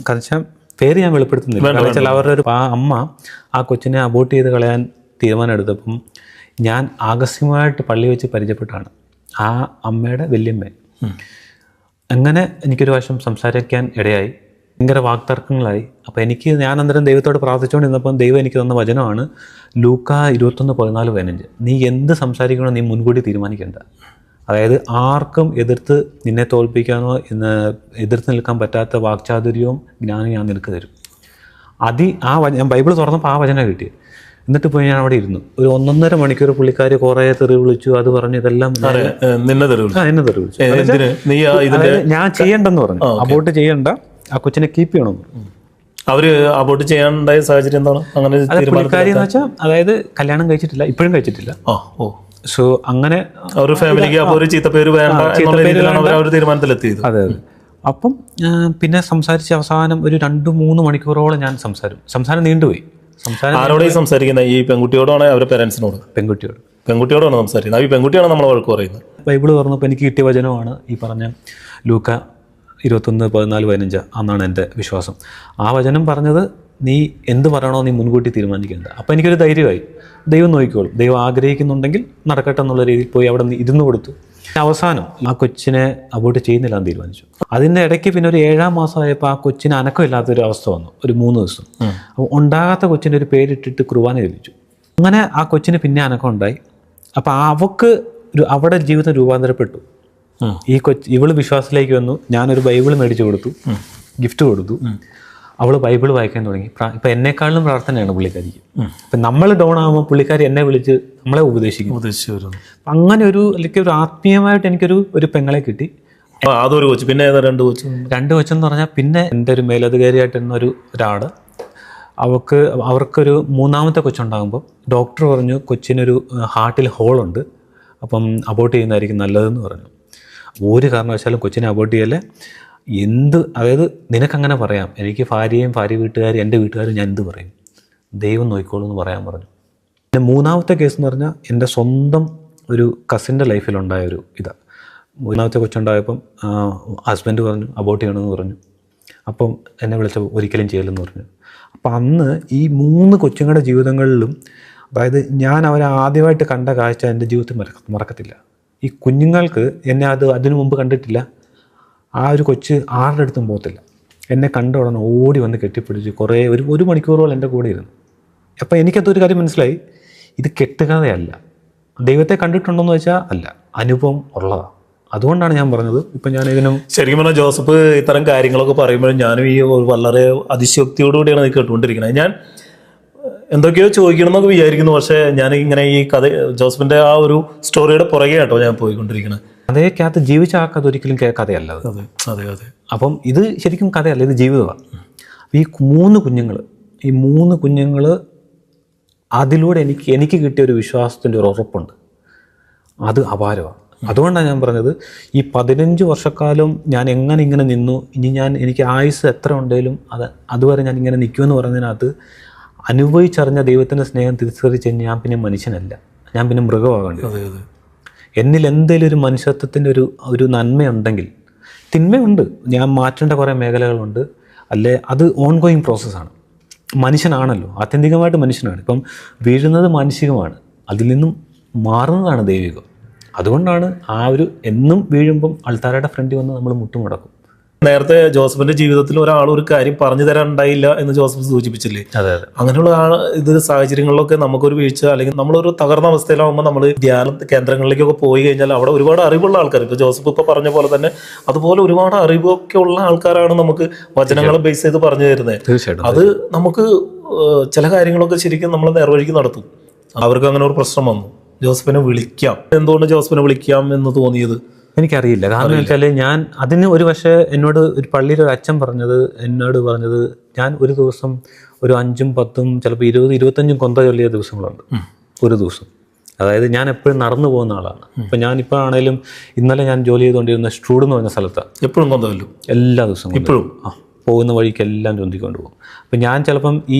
കറച്ചാൽ പേര് ഞാൻ വെളിപ്പെടുത്തുന്നില്ല. കാരണം വെച്ചാൽ അവരുടെ ഒരു അമ്മ ആ കൊച്ചിനെ അബോർട്ട് ചെയ്ത് കളയാൻ തീരുമാനം എടുത്തപ്പം ഞാൻ ആകസ്മികമായിട്ട് പള്ളി വെച്ച് പരിചയപ്പെട്ടാണ് ആ അമ്മയുടെ വല്യമ്മ. അങ്ങനെ എനിക്കൊരു വശം സംസാരിക്കാൻ ഇടയായി. ഭയങ്കര വാക്തർക്കങ്ങളായി. അപ്പോൾ ഞാൻ അന്നേരം ദൈവത്തോട് പ്രാർത്ഥിച്ചുകൊണ്ടിരുന്നപ്പം ദൈവം എനിക്ക് തന്ന വചനമാണ് ലൂക്കാ 21:14-15. നീ എന്ത് സംസാരിക്കണോ നീ മുൻകൂട്ടി തീരുമാനിക്കേണ്ട. അതായത് ആർക്കും എതിർത്ത് നിന്നെ തോൽപ്പിക്കാനോ എതിർത്ത് നിൽക്കാൻ പറ്റാത്ത വാക്ചാതുര്യവും ജ്ഞാനം ഞാൻ നിനക്ക് തരും. ഞാൻ ബൈബിൾ തുറന്നപ്പോൾ ആ വചനം കിട്ടി. എന്നിട്ട് പോയി ഞാൻ അവിടെ ഇരുന്നു. ഒരു 1.5 മണിക്കൂർ പുള്ളിക്കാർ കുറേ തെറി വിളിച്ചു, അത് പറഞ്ഞു, ഇതെല്ലാം എന്നെ തെറി വിളിച്ചു. ഞാൻ ചെയ്യണ്ടെന്ന് പറഞ്ഞു, അബോർട്ട് ചെയ്യണ്ട, ആ കൊച്ചിനെ കീപ്പ് ചെയ്യണം. അവര് അബോർട്ട് ചെയ്യാനുണ്ടായ സാഹചര്യം എന്താണ്? അങ്ങനെ പുള്ളിക്കാരി എന്ന് വെച്ചാൽ അതായത് കല്യാണം കഴിച്ചിട്ടില്ല, ഇപ്പോഴും കഴിച്ചിട്ടില്ല. സോ അങ്ങനെ ഒരു ഫാമിലിക്ക് ഒരു ചീത്തപ്പേര് വേണ്ട തീരുമാനത്തിലെത്തിയത്. അതെ. അപ്പം പിന്നെ സംസാരിച്ച് അവസാനം ഒരു 2-3 മണിക്കൂറോളം ഞാൻ സംസാരം നീണ്ടുപോയി. ആരോടെ സംസാരിക്കുന്നത്? ഈ പെൺകുട്ടിയോടാണ് അവരുടെ പേരൻസിനോട്? പെൺകുട്ടിയോട്. പെൺകുട്ടിയോടാണ് സംസാരിക്കുന്നത്. ഈ പെൺകുട്ടിയാണ് നമ്മളെ വഴക്ക് പറയുന്നത്. ബൈബിൾ പറഞ്ഞപ്പോൾ എനിക്ക് കിട്ടിയ വചനമാണ് ഈ പറഞ്ഞ ലൂക്ക 21:14-15 എന്നാണ് എൻ്റെ വിശ്വാസം. ആ വചനം പറഞ്ഞത് നീ എന്ത് പറയണോ നീ മുൻകൂട്ടി തീരുമാനിക്കേണ്ട. അപ്പോൾ എനിക്കൊരു ധൈര്യമായി, ദൈവം നോക്കിക്കോളും, ദൈവം ആഗ്രഹിക്കുന്നുണ്ടെങ്കിൽ നടക്കട്ടെ എന്നുള്ള രീതിയിൽ പോയി അവിടെ നിന്ന് ഇരുന്ന് കൊടുത്തു. അവസാനം ആ കൊച്ചിനെ അബോർട്ട് ചെയ്യുന്നില്ല എന്ന് തീരുമാനിച്ചു. അതിൻ്റെ ഇടയ്ക്ക് പിന്നെ ഒരു 7-ാം മാസമായപ്പോൾ ആ കൊച്ചിന് അനക്കമില്ലാത്തൊരു അവസ്ഥ വന്നു, ഒരു 3 ദിവസം. അപ്പോൾ ഉണ്ടാകാത്ത കൊച്ചിൻ്റെ ഒരു പേരിട്ടിട്ട് കുർബാന ചൊല്ലിച്ചു. അങ്ങനെ ആ കൊച്ചിന് പിന്നെ അനക്കം ഉണ്ടായി. അപ്പോൾ അവൾക്ക് അവിടെ ജീവിതം രൂപാന്തരപ്പെട്ടു. ഇവള് വിശ്വാസത്തിലേക്ക് വന്നു. ഞാനൊരു ബൈബിൾ മേടിച്ചു കൊടുത്തു, ഗിഫ്റ്റ് കൊടുത്തു. അവൾ ബൈബിൾ വായിക്കാൻ തുടങ്ങി. ഇപ്പം എന്നെക്കാളും പ്രാർത്ഥനയാണ് പുള്ളിക്കാരിക്ക്. ഇപ്പം നമ്മൾ ഡൗൺ ആകുമ്പോൾ പുള്ളിക്കാരി എന്നെ വിളിച്ച് നമ്മളെ ഉപദേശിക്കും. അങ്ങനെ ഒരു ആത്മീയമായിട്ട് എനിക്കൊരു പെങ്ങളെ കിട്ടി. അതൊരു കൊച്ചു, പിന്നെ 2 കൊച്ചെന്ന് പറഞ്ഞാൽ പിന്നെ എൻ്റെ ഒരു മേലധികാരിയായിട്ടിരുന്ന ഒരാൾ, അവർക്കൊരു 3ാമത്തെ കൊച്ചുണ്ടാകുമ്പോൾ ഡോക്ടർ പറഞ്ഞു കൊച്ചിനൊരു ഹാർട്ടിൽ ഹോളുണ്ട്, അപ്പം അബോർട്ട് ചെയ്യുന്നതായിരിക്കും നല്ലതെന്ന് പറഞ്ഞു. ഒരു കാരണവശാലും കൊച്ചിനെ അബോർട്ട് ചെയ്യല്ലേ, അതായത് നിനക്കങ്ങനെ പറയാം, എനിക്ക് ഭാര്യയും ഭാര്യ വീട്ടുകാരും എൻ്റെ വീട്ടുകാരും ഞാൻ എന്ത് പറയും, ദൈവം നോക്കിക്കോളൂ എന്ന് പറയാൻ പറഞ്ഞു. പിന്നെ 3ാമത്തെ കേസ് എന്ന് പറഞ്ഞാൽ എൻ്റെ സ്വന്തം ഒരു കസിൻ്റെ ലൈഫിലുണ്ടായൊരു ഇതാണ്. 3ാമത്തെ കൊച്ചുണ്ടായപ്പം ഹസ്ബൻഡ് പറഞ്ഞു അബോർട്ട് ചെയ്യണമെന്ന് പറഞ്ഞു. അപ്പം എന്നെ വിളിച്ചപ്പോൾ ഒരിക്കലും ചെയ്യലെന്ന് പറഞ്ഞു. അപ്പം അന്ന് ഈ 3 കൊച്ചുങ്ങളുടെ ജീവിതങ്ങളിലും, അതായത് ഞാൻ അവരെ ആദ്യമായിട്ട് കണ്ട കാഴ്ച എൻ്റെ ജീവിതത്തിൽ മറക്കത്തില്ല. ഈ കുഞ്ഞുങ്ങൾക്ക് എന്നെ അതിനു മുമ്പ് കണ്ടിട്ടില്ല. ആ ഒരു കൊച്ച് ആരുടെ അടുത്തും പോകത്തില്ല. എന്നെ കണ്ട ഉടനെ ഓടി വന്ന് കെട്ടിപ്പിടിച്ച് ഒരു മണിക്കൂറോളം എൻ്റെ കൂടെ ഇരുന്നു. അപ്പം എനിക്കതൊരു കാര്യം മനസ്സിലായി, ഇത് കെട്ടുകഥയല്ല. ദൈവത്തെ കണ്ടിട്ടുണ്ടോയെന്ന് വെച്ചാൽ അല്ല, അനുഭവം ഉള്ളതാണ്. അതുകൊണ്ടാണ് ഞാൻ പറഞ്ഞത്. ഇപ്പം ഞാൻ ഇതിനും ശരിക്കും പറഞ്ഞാൽ ജോസഫ് ഇത്തരം കാര്യങ്ങളൊക്കെ പറയുമ്പോഴും ഞാനും ഈ വളരെ അതിശയോക്തിയോടുകൂടിയാണ് ഇത് കേട്ടുകൊണ്ടിരിക്കുന്നത്. ഞാൻ എന്തൊക്കെയോ ചോദിക്കണം എന്നൊക്കെ വിചാരിക്കുന്നു. പക്ഷേ ഞാൻ ഇങ്ങനെ ഈ കഥ ജോസഫിൻ്റെ ആ ഒരു സ്റ്റോറിയുടെ പുറകെ കേട്ടോ ഞാൻ പോയിക്കൊണ്ടിരിക്കുന്നത്. അതേക്കകത്ത് ജീവിച്ച ആൾക്കത് ഒരിക്കലും കഥയല്ല. അതെ. അപ്പം ഇത് ശരിക്കും കഥയല്ല, ഇത് ജീവിതമാണ്. ഈ 3 കുഞ്ഞുങ്ങൾ അതിലൂടെ എനിക്ക് കിട്ടിയ ഒരു വിശ്വാസത്തിൻ്റെ ഒരു ഉറപ്പുണ്ട്, അത് അപാരമാണ്. അതുകൊണ്ടാണ് ഞാൻ പറഞ്ഞത്, ഈ 15 വർഷക്കാലം ഞാൻ ഇങ്ങനെ നിന്നു. ഇനി എനിക്ക് ആയുസ് എത്ര ഉണ്ടെങ്കിലും അതുവരെ ഞാൻ ഇങ്ങനെ നിൽക്കുമെന്ന് പറയുന്നതിനകത്ത് അനുഭവിച്ചറിഞ്ഞ ദൈവത്തിൻ്റെ സ്നേഹം തിരിച്ചറിച്ച് ഞാൻ പിന്നെ മനുഷ്യനല്ല, ഞാൻ പിന്നെ മൃഗമാകേണ്ടി. എന്നിൽ എന്തെങ്കിലും ഒരു മനുഷ്യത്വത്തിൻ്റെ ഒരു നന്മയുണ്ടെങ്കിൽ, തിന്മയുണ്ട്, ഞാൻ മാറ്റേണ്ട കുറേ മേഖലകളുണ്ട്, അല്ലേ അത് ഓൺഗോയിങ് പ്രോസസ്സാണ്. മനുഷ്യനാണല്ലോ, ആത്യന്തികമായിട്ട് മനുഷ്യനാണ്. ഇപ്പം വീഴുന്നത് മാനസികമാണ്, അതിൽ നിന്നും മാറുന്നതാണ് ദൈവികം. അതുകൊണ്ടാണ് എന്നും വീഴുമ്പം ആൾക്കാരുടെ ഫ്രണ്ടിൽ വന്ന് നമ്മൾ മുട്ടുമുടക്കും. നേരത്തെ ജോസഫിന്റെ ജീവിതത്തിൽ ഒരാൾ ഒരു കാര്യം പറഞ്ഞു തരാൻ ഉണ്ടായില്ല എന്ന് ജോസഫ് സൂചിപ്പിച്ചില്ലേ? അതെ. അങ്ങനെയുള്ള സാഹചര്യങ്ങളിലൊക്കെ നമുക്കൊരു വീഴ്ച, അല്ലെങ്കിൽ നമ്മളൊരു തകർന്ന അവസ്ഥയിലാവുമ്പോൾ നമ്മൾ ധ്യാന കേന്ദ്രങ്ങളിലേക്കൊക്കെ പോയി കഴിഞ്ഞാൽ അവിടെ ഒരുപാട് അറിവുള്ള ആൾക്കാർ, ഇപ്പോൾ ജോസഫ് ഇപ്പോൾ പറഞ്ഞ പോലെ തന്നെ അതുപോലെ ഒരുപാട് അറിവൊക്കെ ഉള്ള ആൾക്കാരാണ് നമുക്ക് വചനങ്ങളെ ബേസ് ചെയ്ത് പറഞ്ഞു തരുന്നത്. തീർച്ചയായിട്ടും അത് നമുക്ക് ചില കാര്യങ്ങളൊക്കെ ശരിക്കും നമ്മൾ നേർവഴിക്ക് നടത്തും. അവർക്ക് അങ്ങനെ ഒരു പ്രശ്നം വന്നു, ജോസഫിനെ വിളിക്കാം. എന്തുകൊണ്ട് ജോസഫിനെ വിളിക്കാം എന്ന് തോന്നിയത് എനിക്കറിയില്ല. കാരണം വെച്ചാൽ ഞാൻ അതിന് പക്ഷേ എന്നോട് ഒരു പള്ളിയിൽ ഒരു അച്ഛൻ എന്നോട് പറഞ്ഞത് ഞാൻ ഒരു ദിവസം ഒരു 5ഉം 10ഉം ചിലപ്പോൾ 20-25 കൊന്ത ചൊല്ലിയ ദിവസങ്ങളുണ്ട് ഒരു ദിവസം. അതായത് ഞാൻ എപ്പോഴും നടന്നു പോകുന്ന ആളാണ്. ഇപ്പം ഞാനിപ്പോൾ ആണെങ്കിലും ഇന്നലെ ഞാൻ ജോലി ചെയ്തുകൊണ്ടിരുന്ന സ്ട്രൂഡ് എന്ന് പറഞ്ഞ സ്ഥലത്താണ്. എപ്പോഴും കൊന്ത ചൊല്ലും? എല്ലാ ദിവസവും ഇപ്പോഴും പോകുന്ന വഴിക്കെല്ലാം ചൊന്തിക്കൊണ്ട് പോകും. അപ്പം ഞാൻ ചിലപ്പം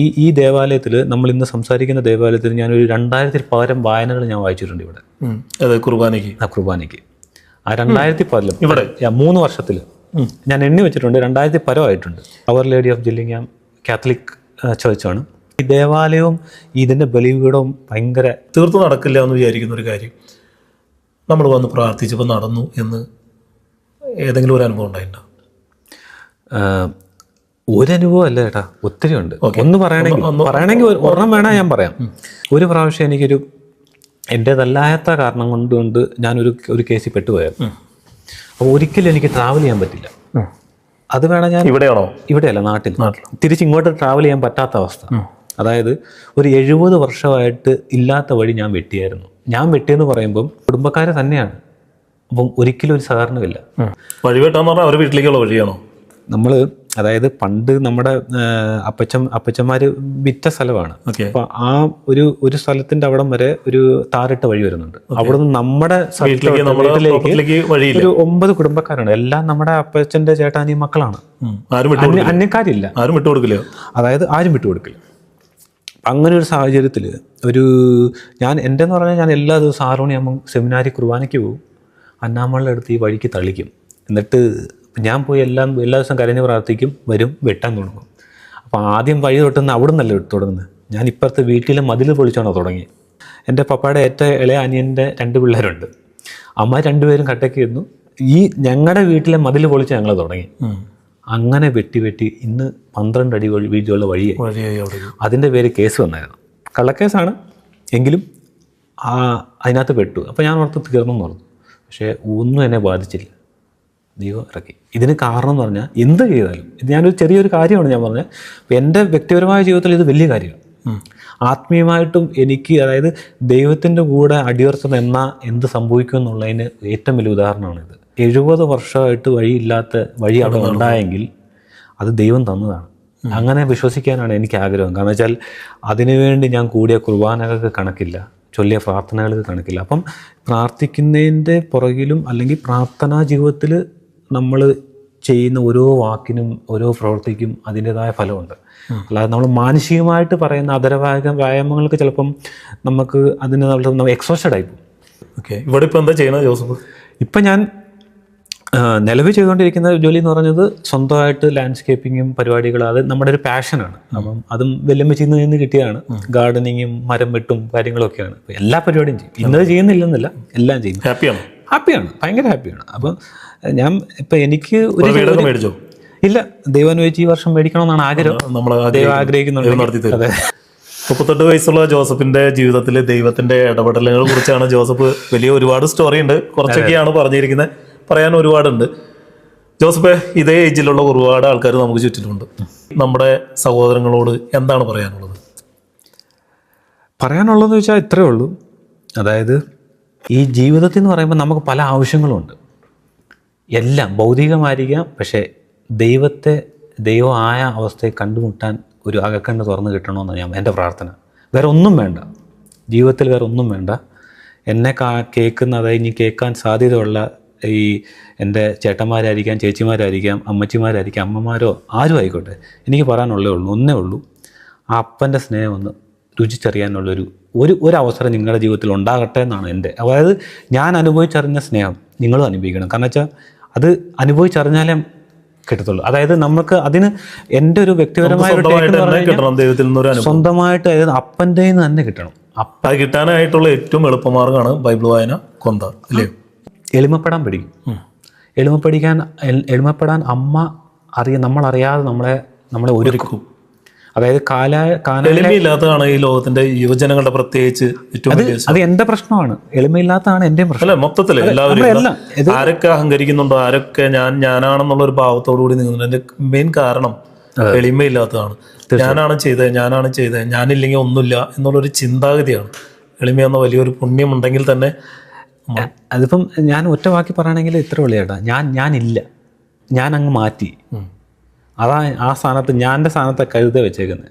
ഈ ദേവാലയത്തിൽ, നമ്മൾ ഇന്ന് സംസാരിക്കുന്ന ദേവാലയത്തിൽ ഞാനൊരു 2000-ൽ പകരം വായനകൾ ഞാൻ വായിച്ചിട്ടുണ്ട് ഇവിടെ കുർബാനയ്ക്ക്. ആ 2010 ഇവിടെ 3 വർഷത്തിൽ ഞാൻ എണ്ണി വെച്ചിട്ടുണ്ട്, 2000 പരമായിട്ടുണ്ട്. അവർ ലേഡി ഓഫ് ജില്ലിംഗാം കാത്തലിക് ചർച്ചാണ്. ഈ ദേവാലയവും ഇതിൻ്റെ ബലിപീഠവും ഭയങ്കര തീർത്തും നടക്കില്ല എന്ന് വിചാരിക്കുന്ന ഒരു കാര്യം, നമ്മൾ വന്ന് പ്രാർത്ഥിച്ചപ്പോൾ നടന്നു എന്ന് ഏതെങ്കിലും ഒരു അനുഭവം ഉണ്ടായിട്ടുണ്ടോ? ഒരനുഭവം അല്ല ചേട്ടാ, ഒത്തിരി ഉണ്ട്. ഒന്ന് പറയണമെങ്കിൽ ഒരെണ്ണം വേണേൽ ഞാൻ പറയാം. ഒരു പ്രാവശ്യം എനിക്കൊരു എൻ്റേതല്ലാത്ത കാരണം കൊണ്ട് ഞാനൊരു കേസിൽ പെട്ടുപോയായിരുന്നു. അപ്പോൾ ഒരിക്കലും എനിക്ക് ട്രാവൽ ചെയ്യാൻ പറ്റില്ല. അത് വേണം ഞാൻ ഇവിടെയല്ല, നാട്ടിൽ തിരിച്ചിങ്ങോട്ട് ട്രാവൽ ചെയ്യാൻ പറ്റാത്ത അവസ്ഥ. അതായത് ഒരു 70 വർഷമായിട്ട് ഇല്ലാത്ത വഴി ഞാൻ വെട്ടിയായിരുന്നു. ഞാൻ വെട്ടിയെന്ന് പറയുമ്പം കുടുംബക്കാരെ തന്നെയാണ്. അപ്പം ഒരിക്കലും ഒരു സഹകരണമില്ല. വഴി വെട്ടാന്ന് പറഞ്ഞാൽ അവരുടെ വീട്ടിലേക്കുള്ള വഴിയാണോ? നമ്മൾ അതായത് പണ്ട് നമ്മുടെ അപ്പച്ചന്മാർ വിറ്റ സ്ഥലമാണ്. അപ്പോൾ ആ ഒരു സ്ഥലത്തിന്റെ അവിടം വരെ ഒരു താറിട്ട വഴി വരുന്നുണ്ട്. അവിടെ നിന്ന് നമ്മുടെ വീട്ടിലേക്ക് ഒരു 9 കുടുംബക്കാരാണ്. എല്ലാം നമ്മുടെ അപ്പച്ചന്റെ ചേട്ടാനി മക്കളാണ്. അന്യക്കാരില്ല, ആരും വിട്ടുകൊടുക്കില്ല. അതായത് ആരും വിട്ടുകൊടുക്കില്ല. അങ്ങനെ ഒരു സാഹചര്യത്തിൽ എൻ്റെ എന്ന് പറഞ്ഞാൽ ഞാൻ എല്ലാ ദിവസവും 6 മണിയാകുമ്പോൾ സെമിനാരി കുർബാനയ്ക്ക് പോകും. അന്നാമ്മളുടെ അടുത്ത് ഈ വഴിക്ക് തളിക്കും. എന്നിട്ട് ഞാൻ പോയി എല്ലാ ദിവസവും കരഞ്ഞ് പ്രാർത്ഥിക്കും, വരും, വെട്ടാൻ തുടങ്ങും. അപ്പോൾ ആദ്യം വഴി തൊട്ടുന്ന അവിടെ നിന്നല്ല തുടങ്ങുന്നത്. ഞാൻ ഇപ്പുറത്തെ വീട്ടിലെ മതിൽ പൊളിച്ചാണോ തുടങ്ങി. എൻ്റെ പപ്പയുടെ ഏറ്റവും ഇളയ അനിയൻ്റെ 2 പിള്ളേരുണ്ട്. അമ്മ 2 പേരും കട്ടയ്ക്ക് ഇരുന്നു. ഈ ഞങ്ങളുടെ വീട്ടിലെ മതിൽ പൊളിച്ച് ഞങ്ങൾ തുടങ്ങി. അങ്ങനെ വെട്ടി ഇന്ന് 12 അടി വീതിയുള്ള വഴിയായി. അതിൻ്റെ പേര് കേസ് വന്നായിരുന്നു. കള്ളക്കേസാണ്, എങ്കിലും അതിനകത്ത് പെട്ടു. അപ്പോൾ ഞാൻ ഓർത്ത് തീർന്നെന്ന് പറഞ്ഞു. പക്ഷേ ഒന്നും എന്നെ ബാധിച്ചില്ല. ദൈവം ഇറക്കി. ഇതിന് കാരണം എന്ന് പറഞ്ഞാൽ എന്ത് ചെയ്താലും, ഇത് ഞാനൊരു ചെറിയൊരു കാര്യമാണ് ഞാൻ പറഞ്ഞത്. എൻ്റെ വ്യക്തിപരമായ ജീവിതത്തിൽ ഇത് വലിയ കാര്യമാണ്. ആത്മീയമായിട്ടും എനിക്ക്, അതായത് ദൈവത്തിൻ്റെ കൂടെ അടിയുറച്ച് നിന്നാൽ എന്ത് സംഭവിക്കും എന്നുള്ളതിന് ഏറ്റവും വലിയ ഉദാഹരണമാണിത്. 70 വർഷമായിട്ട് വഴി അവിടെ ഉണ്ടായെങ്കിൽ അത് ദൈവം തന്നതാണ്. അങ്ങനെ വിശ്വസിക്കാനാണ് എനിക്ക് ആഗ്രഹം. കാരണം വെച്ചാൽ അതിനുവേണ്ടി ഞാൻ കൂടിയ കുർബാനകൾക്ക് കണക്കില്ല, ചൊല്ലിയ പ്രാർത്ഥനകൾക്ക് കണക്കില്ല. അപ്പം പ്രാർത്ഥിക്കുന്നതിൻ്റെ പുറകിലും അല്ലെങ്കിൽ പ്രാർത്ഥനാ ജീവിതത്തിൽ നമ്മൾ ചെയ്യുന്ന ഓരോ വാക്കിനും ഓരോ പ്രവൃത്തിക്കും അതിൻ്റെതായ ഫലമുണ്ട്. അല്ലാതെ നമ്മൾ മാനസികമായിട്ട് പറയുന്ന വ്യായാമങ്ങൾക്ക് ചിലപ്പം നമുക്ക് അതിന് നമ്മൾ എക്സോസ്റ്റഡ് ആയിപ്പോകും. ഓക്കെ, ഇവിടെ ഇപ്പോൾ എന്താ ചെയ്യണത് ജോസഫ്? ഇപ്പം ഞാൻ നിലവിൽ ചെയ്തുകൊണ്ടിരിക്കുന്ന ജോലി എന്ന് പറഞ്ഞത് സ്വന്തമായിട്ട് ലാൻഡ്സ്കേപ്പിങ്ങും പരിപാടികളും, അത് നമ്മുടെ ഒരു പാഷനാണ്. അപ്പം അതും വെല്ലമ്മച്ചിൽ നിന്ന് കിട്ടിയതാണ്. ഗാർഡനിങ്ങും മരം വെട്ടും കാര്യങ്ങളൊക്കെയാണ്. എല്ലാ പരിപാടിയും ചെയ്യും. ഇന്നത് ചെയ്യുന്നില്ലെന്നില്ല, എല്ലാം ചെയ്യും. ഹാപ്പിയാണ്, ഭയങ്കര ഹാപ്പിയാണ്. അപ്പം ഞാൻ ഇപ്പം എനിക്ക് മേടിച്ചോ? ഇല്ല, ദൈവം വെച്ച് ഈ വർഷം മേടിക്കണമെന്നാണ് ആഗ്രഹം. ദൈവം ആഗ്രഹിക്കുന്നുണ്ട്. 38 വയസ്സുള്ള ജോസഫിന്റെ ജീവിതത്തിൽ ദൈവത്തിന്റെ ഇടപെടലുകളെ കുറിച്ചാണ് ജോസഫ് വലിയ ഒരുപാട് സ്റ്റോറി ഉണ്ട്. കുറച്ചൊക്കെയാണ് പറഞ്ഞിരിക്കുന്നത്, പറയാൻ ഒരുപാടുണ്ട്. ജോസഫ്, ഇതേ ഏജിലുള്ള ഒരുപാട് ആൾക്കാർ നമുക്ക് ചുറ്റിലുണ്ട്. നമ്മുടെ സഹോദരങ്ങളോട് എന്താണ് പറയാനുള്ളതെന്ന് വെച്ചാൽ ഇത്രയേ ഉള്ളൂ. അതായത് ഈ ജീവിതത്തിൽ എന്ന് പറയുമ്പോൾ നമുക്ക് പല ആവശ്യങ്ങളുണ്ട്. എല്ലാം ഭൗതികമായിരിക്കാം, പക്ഷേ ദൈവമായ അവസ്ഥയെ കണ്ടുമുട്ടാൻ ഒരു അകക്കണ്ണ് തുറന്ന് കിട്ടണമെന്നാണ് എൻ്റെ പ്രാർത്ഥന. വേറെ ഒന്നും വേണ്ട ജീവിതത്തിൽ, വേറെ ഒന്നും വേണ്ട. എന്നെ കേൾക്കുന്ന, അതായത് ഇനി കേൾക്കാൻ സാധ്യതയുള്ള ഈ എൻ്റെ ചേട്ടന്മാരായിരിക്കാം, ചേച്ചിമാരായിരിക്കാം, അമ്മച്ചിമാരായിരിക്കാം, അമ്മമാരോ ആരും ആയിക്കോട്ടെ, എനിക്ക് പറയാനുള്ളേ ഉള്ളൂ, ഒന്നേ ഉള്ളൂ. ആ അപ്പൻ്റെ സ്നേഹം ഒന്ന് രുചിച്ചറിയാനുള്ളൊരു അവസരം നിങ്ങളുടെ ജീവിതത്തിൽ ഉണ്ടാകട്ടെ എന്നാണ് എൻ്റെ. അതായത് ഞാൻ അനുഭവിച്ചറിഞ്ഞ സ്നേഹം നിങ്ങളും അനുഭവിക്കണം. കാരണം വെച്ചാൽ അത് അനുഭവിച്ചറിഞ്ഞാലേ കിട്ടത്തുള്ളൂ. അതായത് നമുക്ക് അതിന് എൻ്റെ ഒരു വ്യക്തിപരമായ സ്വന്തമായിട്ട്, അതായത് അപ്പൻ്റെ തന്നെ കിട്ടണം. കിട്ടാനായിട്ടുള്ള ഏറ്റവും എളുപ്പമാർഗ്ഗമാണ് ബൈബിൾ വായന, കൊന്ത, അല്ലേ? എളിമപ്പെടാൻ പഠിക്കും. എളിമപ്പെടാൻ അമ്മ നമ്മളറിയാതെ നമ്മളെ ഒരുക്കും. അതായത് എളിമയില്ലാത്തതാണ് ഈ ലോകത്തിന്റെ യുവജനങ്ങളുടെ പ്രത്യേകിച്ച് അത് എന്റെ പ്രശ്നമാണ്. എളിമയില്ലാത്തതാണ് എന്റെയും പ്രശ്നം. അല്ല, മൊത്തത്തില് എല്ലാവരും ആരൊക്കെ അഹങ്കരിക്കുന്നുണ്ടോ, ആരൊക്കെ ഞാനാണെന്നുള്ള ഒരു ഭാവത്തോടു കൂടി നിൽക്കുന്നുണ്ട്. എന്റെ മെയിൻ കാരണം എളിമയില്ലാത്തതാണ്. ഞാനാണ് ചെയ്തത്, ഞാനില്ലെങ്കിൽ ഒന്നുമില്ല എന്നുള്ളൊരു ചിന്താഗതിയാണ്. എളിമയെന്ന വലിയൊരു പുണ്യമുണ്ടെങ്കിൽ തന്നെ അതിപ്പം ഞാൻ ഒറ്റ വാക്കി പറയുകയാണെങ്കിൽ ഇത്ര ഉള്ളു ചേട്ടാ, ഞാനില്ല, ഞാൻ അങ്ങ് മാറ്റി. അതാ ആ സ്ഥാനത്ത്, എൻ്റെ സ്ഥാനത്തെ കഴുത വെച്ചേക്കുന്നത്.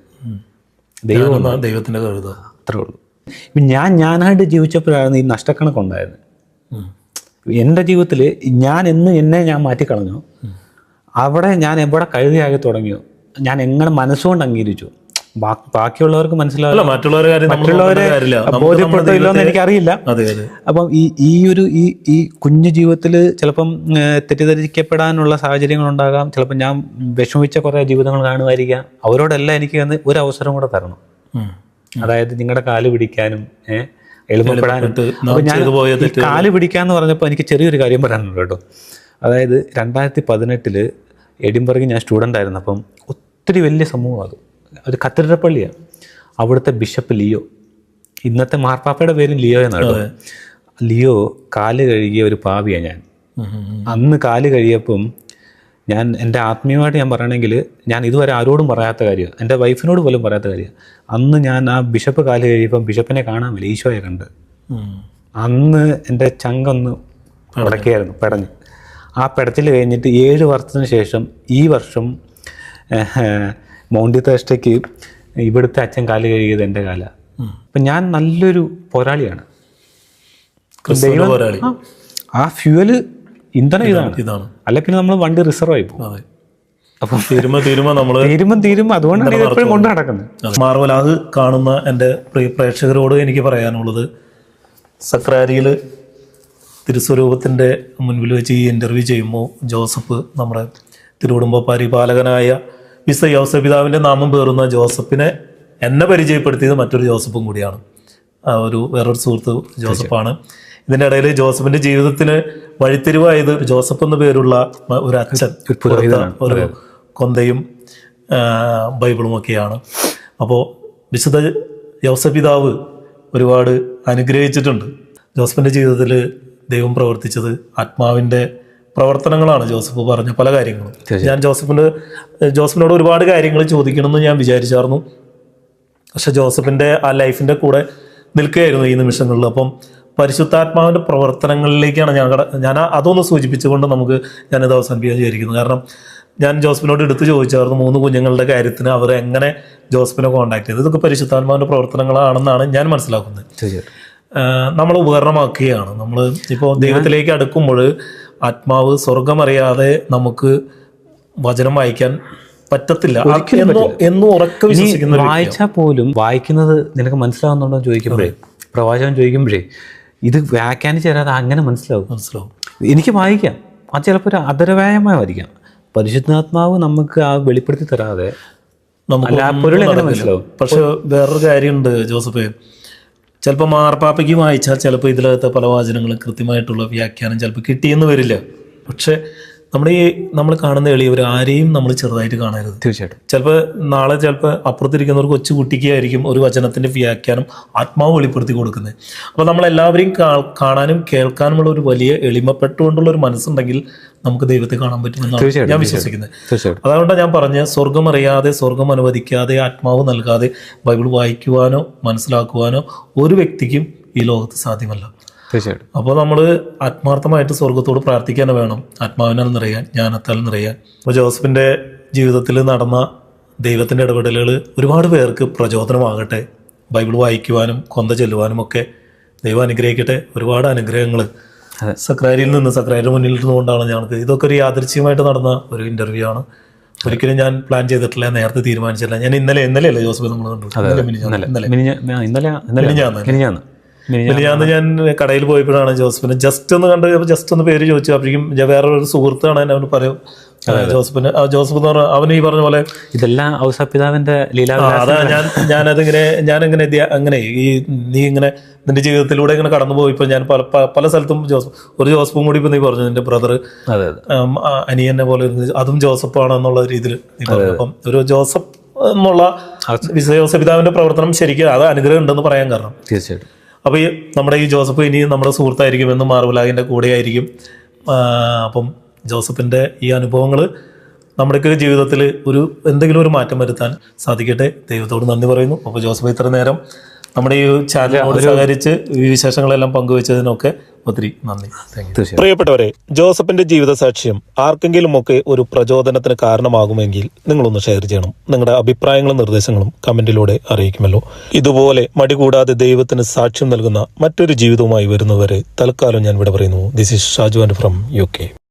ദൈവത്തിന്റെ കഴുത, അത്രേ ഉള്ളൂ. ഇപ്പം ഞാനായിട്ട് ജീവിച്ചപ്പോഴാണ് ഈ നഷ്ടക്കണക്കുണ്ടായത്. എൻ്റെ ജീവിതത്തിൽ എന്നെ ഞാൻ മാറ്റിക്കളഞ്ഞു. അവിടെ ഞാൻ എവിടെ കഴുതയാകി തുടങ്ങിയോ, ഞാൻ എങ്ങനെ മനസ്സുകൊണ്ട് അംഗീകരിച്ചു. ബാക്കിയുള്ളവർക്ക് മനസ്സിലാവില്ല, മറ്റുള്ളവരെ ബോധ്യപ്പെടുത്തില്ലോ എന്ന് എനിക്കറിയില്ല. അപ്പം ഈ കുഞ്ഞു ജീവിതത്തിൽ ചിലപ്പം തെറ്റിദ്ധരിക്കപ്പെടാനുള്ള സാഹചര്യങ്ങളുണ്ടാകാം. ചിലപ്പോൾ ഞാൻ വിഷമിച്ച കുറേ ജീവിതങ്ങൾ കാണുമായിരിക്കാം. അവരോടെല്ലാം എനിക്ക് ഒരു അവസരം കൂടെ തരണം. അതായത് നിങ്ങളുടെ കാല് പിടിക്കാനും എളുപ്പപ്പെടാനും. അപ്പം ഞാൻ ഈ കാല് പിടിക്കാന്ന് പറഞ്ഞപ്പോൾ എനിക്ക് ചെറിയൊരു കാര്യം പറയാനുണ്ട് കേട്ടോ. അതായത് 2018 എഡിൻബർഗിൽ ഞാൻ സ്റ്റുഡൻ്റ് ആയിരുന്നു. അപ്പം ഒത്തിരി വലിയ സമൂഹം, അത് ഒരു കത്തീഡ്രൽ പള്ളിയാണ്. അവിടുത്തെ ബിഷപ്പ് ലിയോ, ഇന്നത്തെ മാർപ്പാപ്പയുടെ പേരും ലിയോ എന്നാണ്. ലിയോ കാല് കഴുകിയ ഒരു പാപിയാണ് ഞാൻ. അന്ന് കാല് കഴിയപ്പം ഞാൻ എൻ്റെ ആത്മീയമായിട്ട് ഞാൻ പറയണമെങ്കിൽ ഞാൻ ഇതുവരെ ആരോടും പറയാത്ത കാര്യമാണ്, എൻ്റെ വൈഫിനോട് പോലും പറയാത്ത കാര്യമാണ്. അന്ന് ഞാൻ ആ ബിഷപ്പ് കാല് കഴിയപ്പം ബിഷപ്പിനെ കാണാൻ പറ്റില്ല, ഈശോയെ കണ്ട്. അന്ന് എൻ്റെ ചങ്കൊന്ന് ഉടക്കിയായിരുന്നു, പെടഞ്ഞ്. ആ പെടച്ചിൽ കഴിഞ്ഞിട്ട് 7 വർഷത്തിന് ശേഷം ഈ വർഷം മൗണ്ടി തേഴ്സ്റ്റേക്ക് ഇവിടുത്തെ അച്ഛൻ കാല് കഴുകിയത് എൻ്റെ കാല. അപ്പം ഞാൻ നല്ലൊരു പോരാളിയാണ്. ആ ഫ്യൂവല് ഇന്ധനം ഇതാണ്. അല്ല പിന്നെ നമ്മൾ വണ്ടി റിസർവ് ആയി പോകും. അപ്പം തീരുമ്പോ നമ്മള് തീരുമ്പം അതുകൊണ്ടാണ് ഇത് എപ്പോഴും കൊണ്ട് നടക്കുന്നത്. മാർവലാഗ് കാണുന്ന എൻ്റെ പ്രിയ പ്രേക്ഷകരോട് എനിക്ക് പറയാനുള്ളത്, സക്രാരിയിൽ തിരുസ്വരൂപത്തിൻ്റെ മുൻപിൽ വെച്ച് ഈ ഇൻ്റർവ്യൂ ചെയ്യുമ്പോൾ ജോസഫ് നമ്മുടെ തിരുകുടുംബ പരിപാലകനായ വിശുദ്ധ യോസഫ് പിതാവിൻ്റെ നാമം പേറുന്ന ജോസഫിനെ എന്നെ പരിചയപ്പെടുത്തിയത് മറ്റൊരു ജോസഫും കൂടിയാണ്. വേറൊരു സുഹൃത്ത് ജോസഫാണ്. ഇതിൻ്റെ ഇടയിൽ ജോസഫിൻ്റെ ജീവിതത്തിന് വഴിത്തിരിവായത് ജോസഫ് എന്ന പേരുള്ള ഒരു അച്ഛൻ, ഒരു കൊന്തയും ബൈബിളുമൊക്കെയാണ്. അപ്പോൾ വിശുദ്ധ യോസഫ് പിതാവ് ഒരുപാട് അനുഗ്രഹിച്ചിട്ടുണ്ട്. ജോസഫിൻ്റെ ജീവിതത്തിൽ ദൈവം പ്രവർത്തിച്ചത് ആത്മാവിൻ്റെ പ്രവർത്തനങ്ങളാണ്. ജോസഫ് പറഞ്ഞ പല കാര്യങ്ങളും ഞാൻ ജോസഫിനോട് ഒരുപാട് കാര്യങ്ങൾ ചോദിക്കണമെന്ന് ഞാൻ വിചാരിച്ചായിരുന്നു. പക്ഷെ ജോസഫിൻ്റെ ആ ലൈഫിൻ്റെ കൂടെ നിൽക്കുകയായിരുന്നു ഈ നിമിഷങ്ങളിൽ. അപ്പം പരിശുദ്ധാത്മാവിൻ്റെ പ്രവർത്തനങ്ങളിലേക്കാണ് ഞാൻ അതൊന്ന് സൂചിപ്പിച്ചുകൊണ്ട് ഞാനിത് അവസാനിപ്പിക്കാൻ വിചാരിക്കുന്നു. കാരണം ഞാൻ ജോസഫിനോട് എടുത്ത് ചോദിച്ചായിരുന്നു 3 കുഞ്ഞുങ്ങളുടെ കാര്യത്തിന് അവർ എങ്ങനെ ജോസഫിനെ കോൺടാക്ട് ചെയ്തത്. ഇതൊക്കെ പരിശുദ്ധാത്മാവിൻ്റെ പ്രവർത്തനങ്ങളാണെന്നാണ് ഞാൻ മനസ്സിലാക്കുന്നത്. നമ്മൾ ഉപകരണമാക്കുകയാണ്. നമ്മൾ ഇപ്പോൾ ദൈവത്തിലേക്ക് അടുക്കുമ്പോൾ ആത്മാവ് സ്വർഗമറിയാതെ നമുക്ക് വചനം വായിക്കാൻ പറ്റത്തില്ല എന്നും ഉറക്കെ വിശ്വസിക്കുന്ന. വായിച്ചാൽ പോലും വായിക്കുന്നത് നിനക്ക് മനസ്സിലാവുന്നുണ്ടോ എന്ന് ചോദിക്കുമ്പോഴേ, പ്രവാചകൻ ചോദിക്കുമ്പോഴേ, ഇത് വ്യാഖ്യാനിച്ച് തരാതെ അങ്ങനെ മനസ്സിലാവും. എനിക്ക് വായിക്കാം, അത് ചിലപ്പോൾ ഒരു അധരവ്യായമായിരിക്കാം. പരിശുദ്ധാത്മാവ് നമുക്ക് ആ വെളിപ്പെടുത്തി തരാതെ മനസ്സിലാവും. പക്ഷെ വേറൊരു കാര്യമുണ്ട് ജോസഫ്, ചിലപ്പോൾ മാർപ്പാപ്പയ്ക്ക് വായിച്ചാൽ ചിലപ്പോൾ ഇതിലകത്തെ പല വാചനങ്ങളും കൃത്യമായിട്ടുള്ള വ്യാഖ്യാനം ചിലപ്പോൾ കിട്ടിയെന്ന് വരില്ല. പക്ഷെ നമ്മൾ കാണുന്ന എളിയവർ ആരെയും നമ്മൾ ചെറുതായിട്ട് കാണരുത്. തീർച്ചയായിട്ടും ചിലപ്പോൾ അപ്പുറത്തിരിക്കുന്ന ഒരു കൊച്ചു കുട്ടിക്കായിരിക്കും ഒരു വചനത്തിന്റെ വ്യാഖ്യാനം ആത്മാവ് വെളിപ്പെടുത്തി കൊടുക്കുന്നത്. അപ്പോൾ നമ്മളെല്ലാവരെയും കാണാനും കേൾക്കാനുമുള്ള ഒരു വലിയ എളിമപ്പെട്ടുകൊണ്ടുള്ള ഒരു മനസ്സുണ്ടെങ്കിൽ നമുക്ക് ദൈവത്തെ കാണാൻ പറ്റുമെന്നാണ് ഞാൻ വിശ്വസിക്കുന്നത്. അതുകൊണ്ടാണ് ഞാൻ പറഞ്ഞ സ്വർഗം അറിയാതെ, സ്വർഗം അനുവദിക്കാതെ, ആത്മാവ് നൽകാതെ ബൈബിൾ വായിക്കുവാനോ മനസ്സിലാക്കുവാനോ ഒരു വ്യക്തിക്കും ഈ ലോകത്ത് സാധ്യമല്ല. അപ്പോൾ നമ്മൾ ആത്മാർത്ഥമായിട്ട് സ്വർഗത്തോട് പ്രാർത്ഥിക്കാൻ വേണം, ആത്മാവിനാൽ നിറയാൻ, ജ്ഞാനത്താൽ നിറയാൻ. അപ്പോൾ ജോസഫിൻ്റെ ജീവിതത്തിൽ നടന്ന ദൈവത്തിൻ്റെ ഇടപെടലുകൾ ഒരുപാട് പേർക്ക് പ്രചോദനമാകട്ടെ. ബൈബിൾ വായിക്കുവാനും കൊന്ത ചെല്ലുവാനും ഒക്കെ ദൈവം അനുഗ്രഹിക്കട്ടെ. ഒരുപാട് അനുഗ്രഹങ്ങൾ. സക്രാരിയുടെ മുന്നിൽ ഇരുന്നുകൊണ്ടാണ് ഞങ്ങൾക്ക് ഇതൊക്കെ ഒരു യാദൃച്ഛികമായിട്ട് നടന്ന ഒരു ഇൻ്റർവ്യൂ ആണ്. ഒരിക്കലും ഞാൻ പ്ലാൻ ചെയ്തിട്ടില്ല, നേരത്തെ തീരുമാനിച്ചില്ല. ഞാൻ ഇന്നലെയല്ലേ ജോസഫ് നമ്മൾ കണ്ടു, മിനിഞ്ഞാന്ന് ഞാൻ കടയിൽ പോയപ്പോഴാണ് ജോസഫിനെ ജസ്റ്റ് ഒന്ന് കണ്ട്, ജസ്റ്റ് ഒന്ന് പേര് ചോദിച്ചു. അപ്പോഴേക്കും വേറൊരു സുഹൃത്താണ് എന്നെ അവന് പറയും ജോസഫ് എന്ന് പറഞ്ഞാൽ അവന് ഈ പറഞ്ഞ പോലെ ഇതെല്ലാം ഔസപിതാവിന്റെ ലീല. അതാ ഞാനിങ്ങനെ അങ്ങനെ ഈ നീ ഇങ്ങനെ നിന്റെ ജീവിതത്തിലൂടെ ഇങ്ങനെ കടന്നു പോയിപ്പോൾ ഞാൻ പല സ്ഥലത്തും ഒരു ജോസഫും കൂടി ഇപ്പൊ നീ പറഞ്ഞു, നിന്റെ ബ്രദർ അനിയനെ പോലെ അതും ജോസഫാണെന്നുള്ള രീതിയിൽ നീ പറഞ്ഞു. അപ്പം ഒരു ജോസഫ് എന്നുള്ള ഔസപിതാവിന്റെ പ്രവർത്തനം ശരിക്കും അത് അനുഗ്രഹം ഉണ്ടെന്ന് പറയാൻ കാരണം. തീർച്ചയായിട്ടും. അപ്പോൾ നമ്മുടെ ഈ ജോസഫ് ഇനി നമ്മുടെ സുഹൃത്തായിരിക്കും, എന്നും മാർവലാഗിൻ്റെ കൂടെ ആയിരിക്കും. അപ്പം ജോസഫിൻ്റെ ഈ അനുഭവങ്ങൾ നമ്മുടെയൊക്കെ ജീവിതത്തിൽ എന്തെങ്കിലും ഒരു മാറ്റം വരുത്താൻ സാധിക്കട്ടെ. ദൈവത്തോട് നന്ദി പറയുന്നു. അപ്പോൾ ജോസഫ് ഇത്ര നേരം നമ്മുടെ ഈ ചാനലിനോട് സഹകരിച്ച് ഈ വിശേഷങ്ങളെല്ലാം പങ്കുവെച്ചതിനൊക്കെ ഒത്തിരി നന്ദി. പ്രിയപ്പെട്ടവരെ, ജോസഫിന്റെ ജീവിത സാക്ഷ്യം ആർക്കെങ്കിലുമൊക്കെ ഒരു പ്രചോദനത്തിന് കാരണമാകുമെങ്കിൽ നിങ്ങളൊന്ന് ഷെയർ ചെയ്യണം. നിങ്ങളുടെ അഭിപ്രായങ്ങളും നിർദ്ദേശങ്ങളും കമന്റിലൂടെ അറിയിക്കുമല്ലോ. ഇതുപോലെ മടികൂടാതെ ദൈവത്തിന് സാക്ഷ്യം നൽകുന്ന മറ്റൊരു ജീവിതവുമായി വരുന്നവരെ തൽക്കാലം ഞാൻ ഇവിടെ പറയുന്നു. This is Shaju from UK.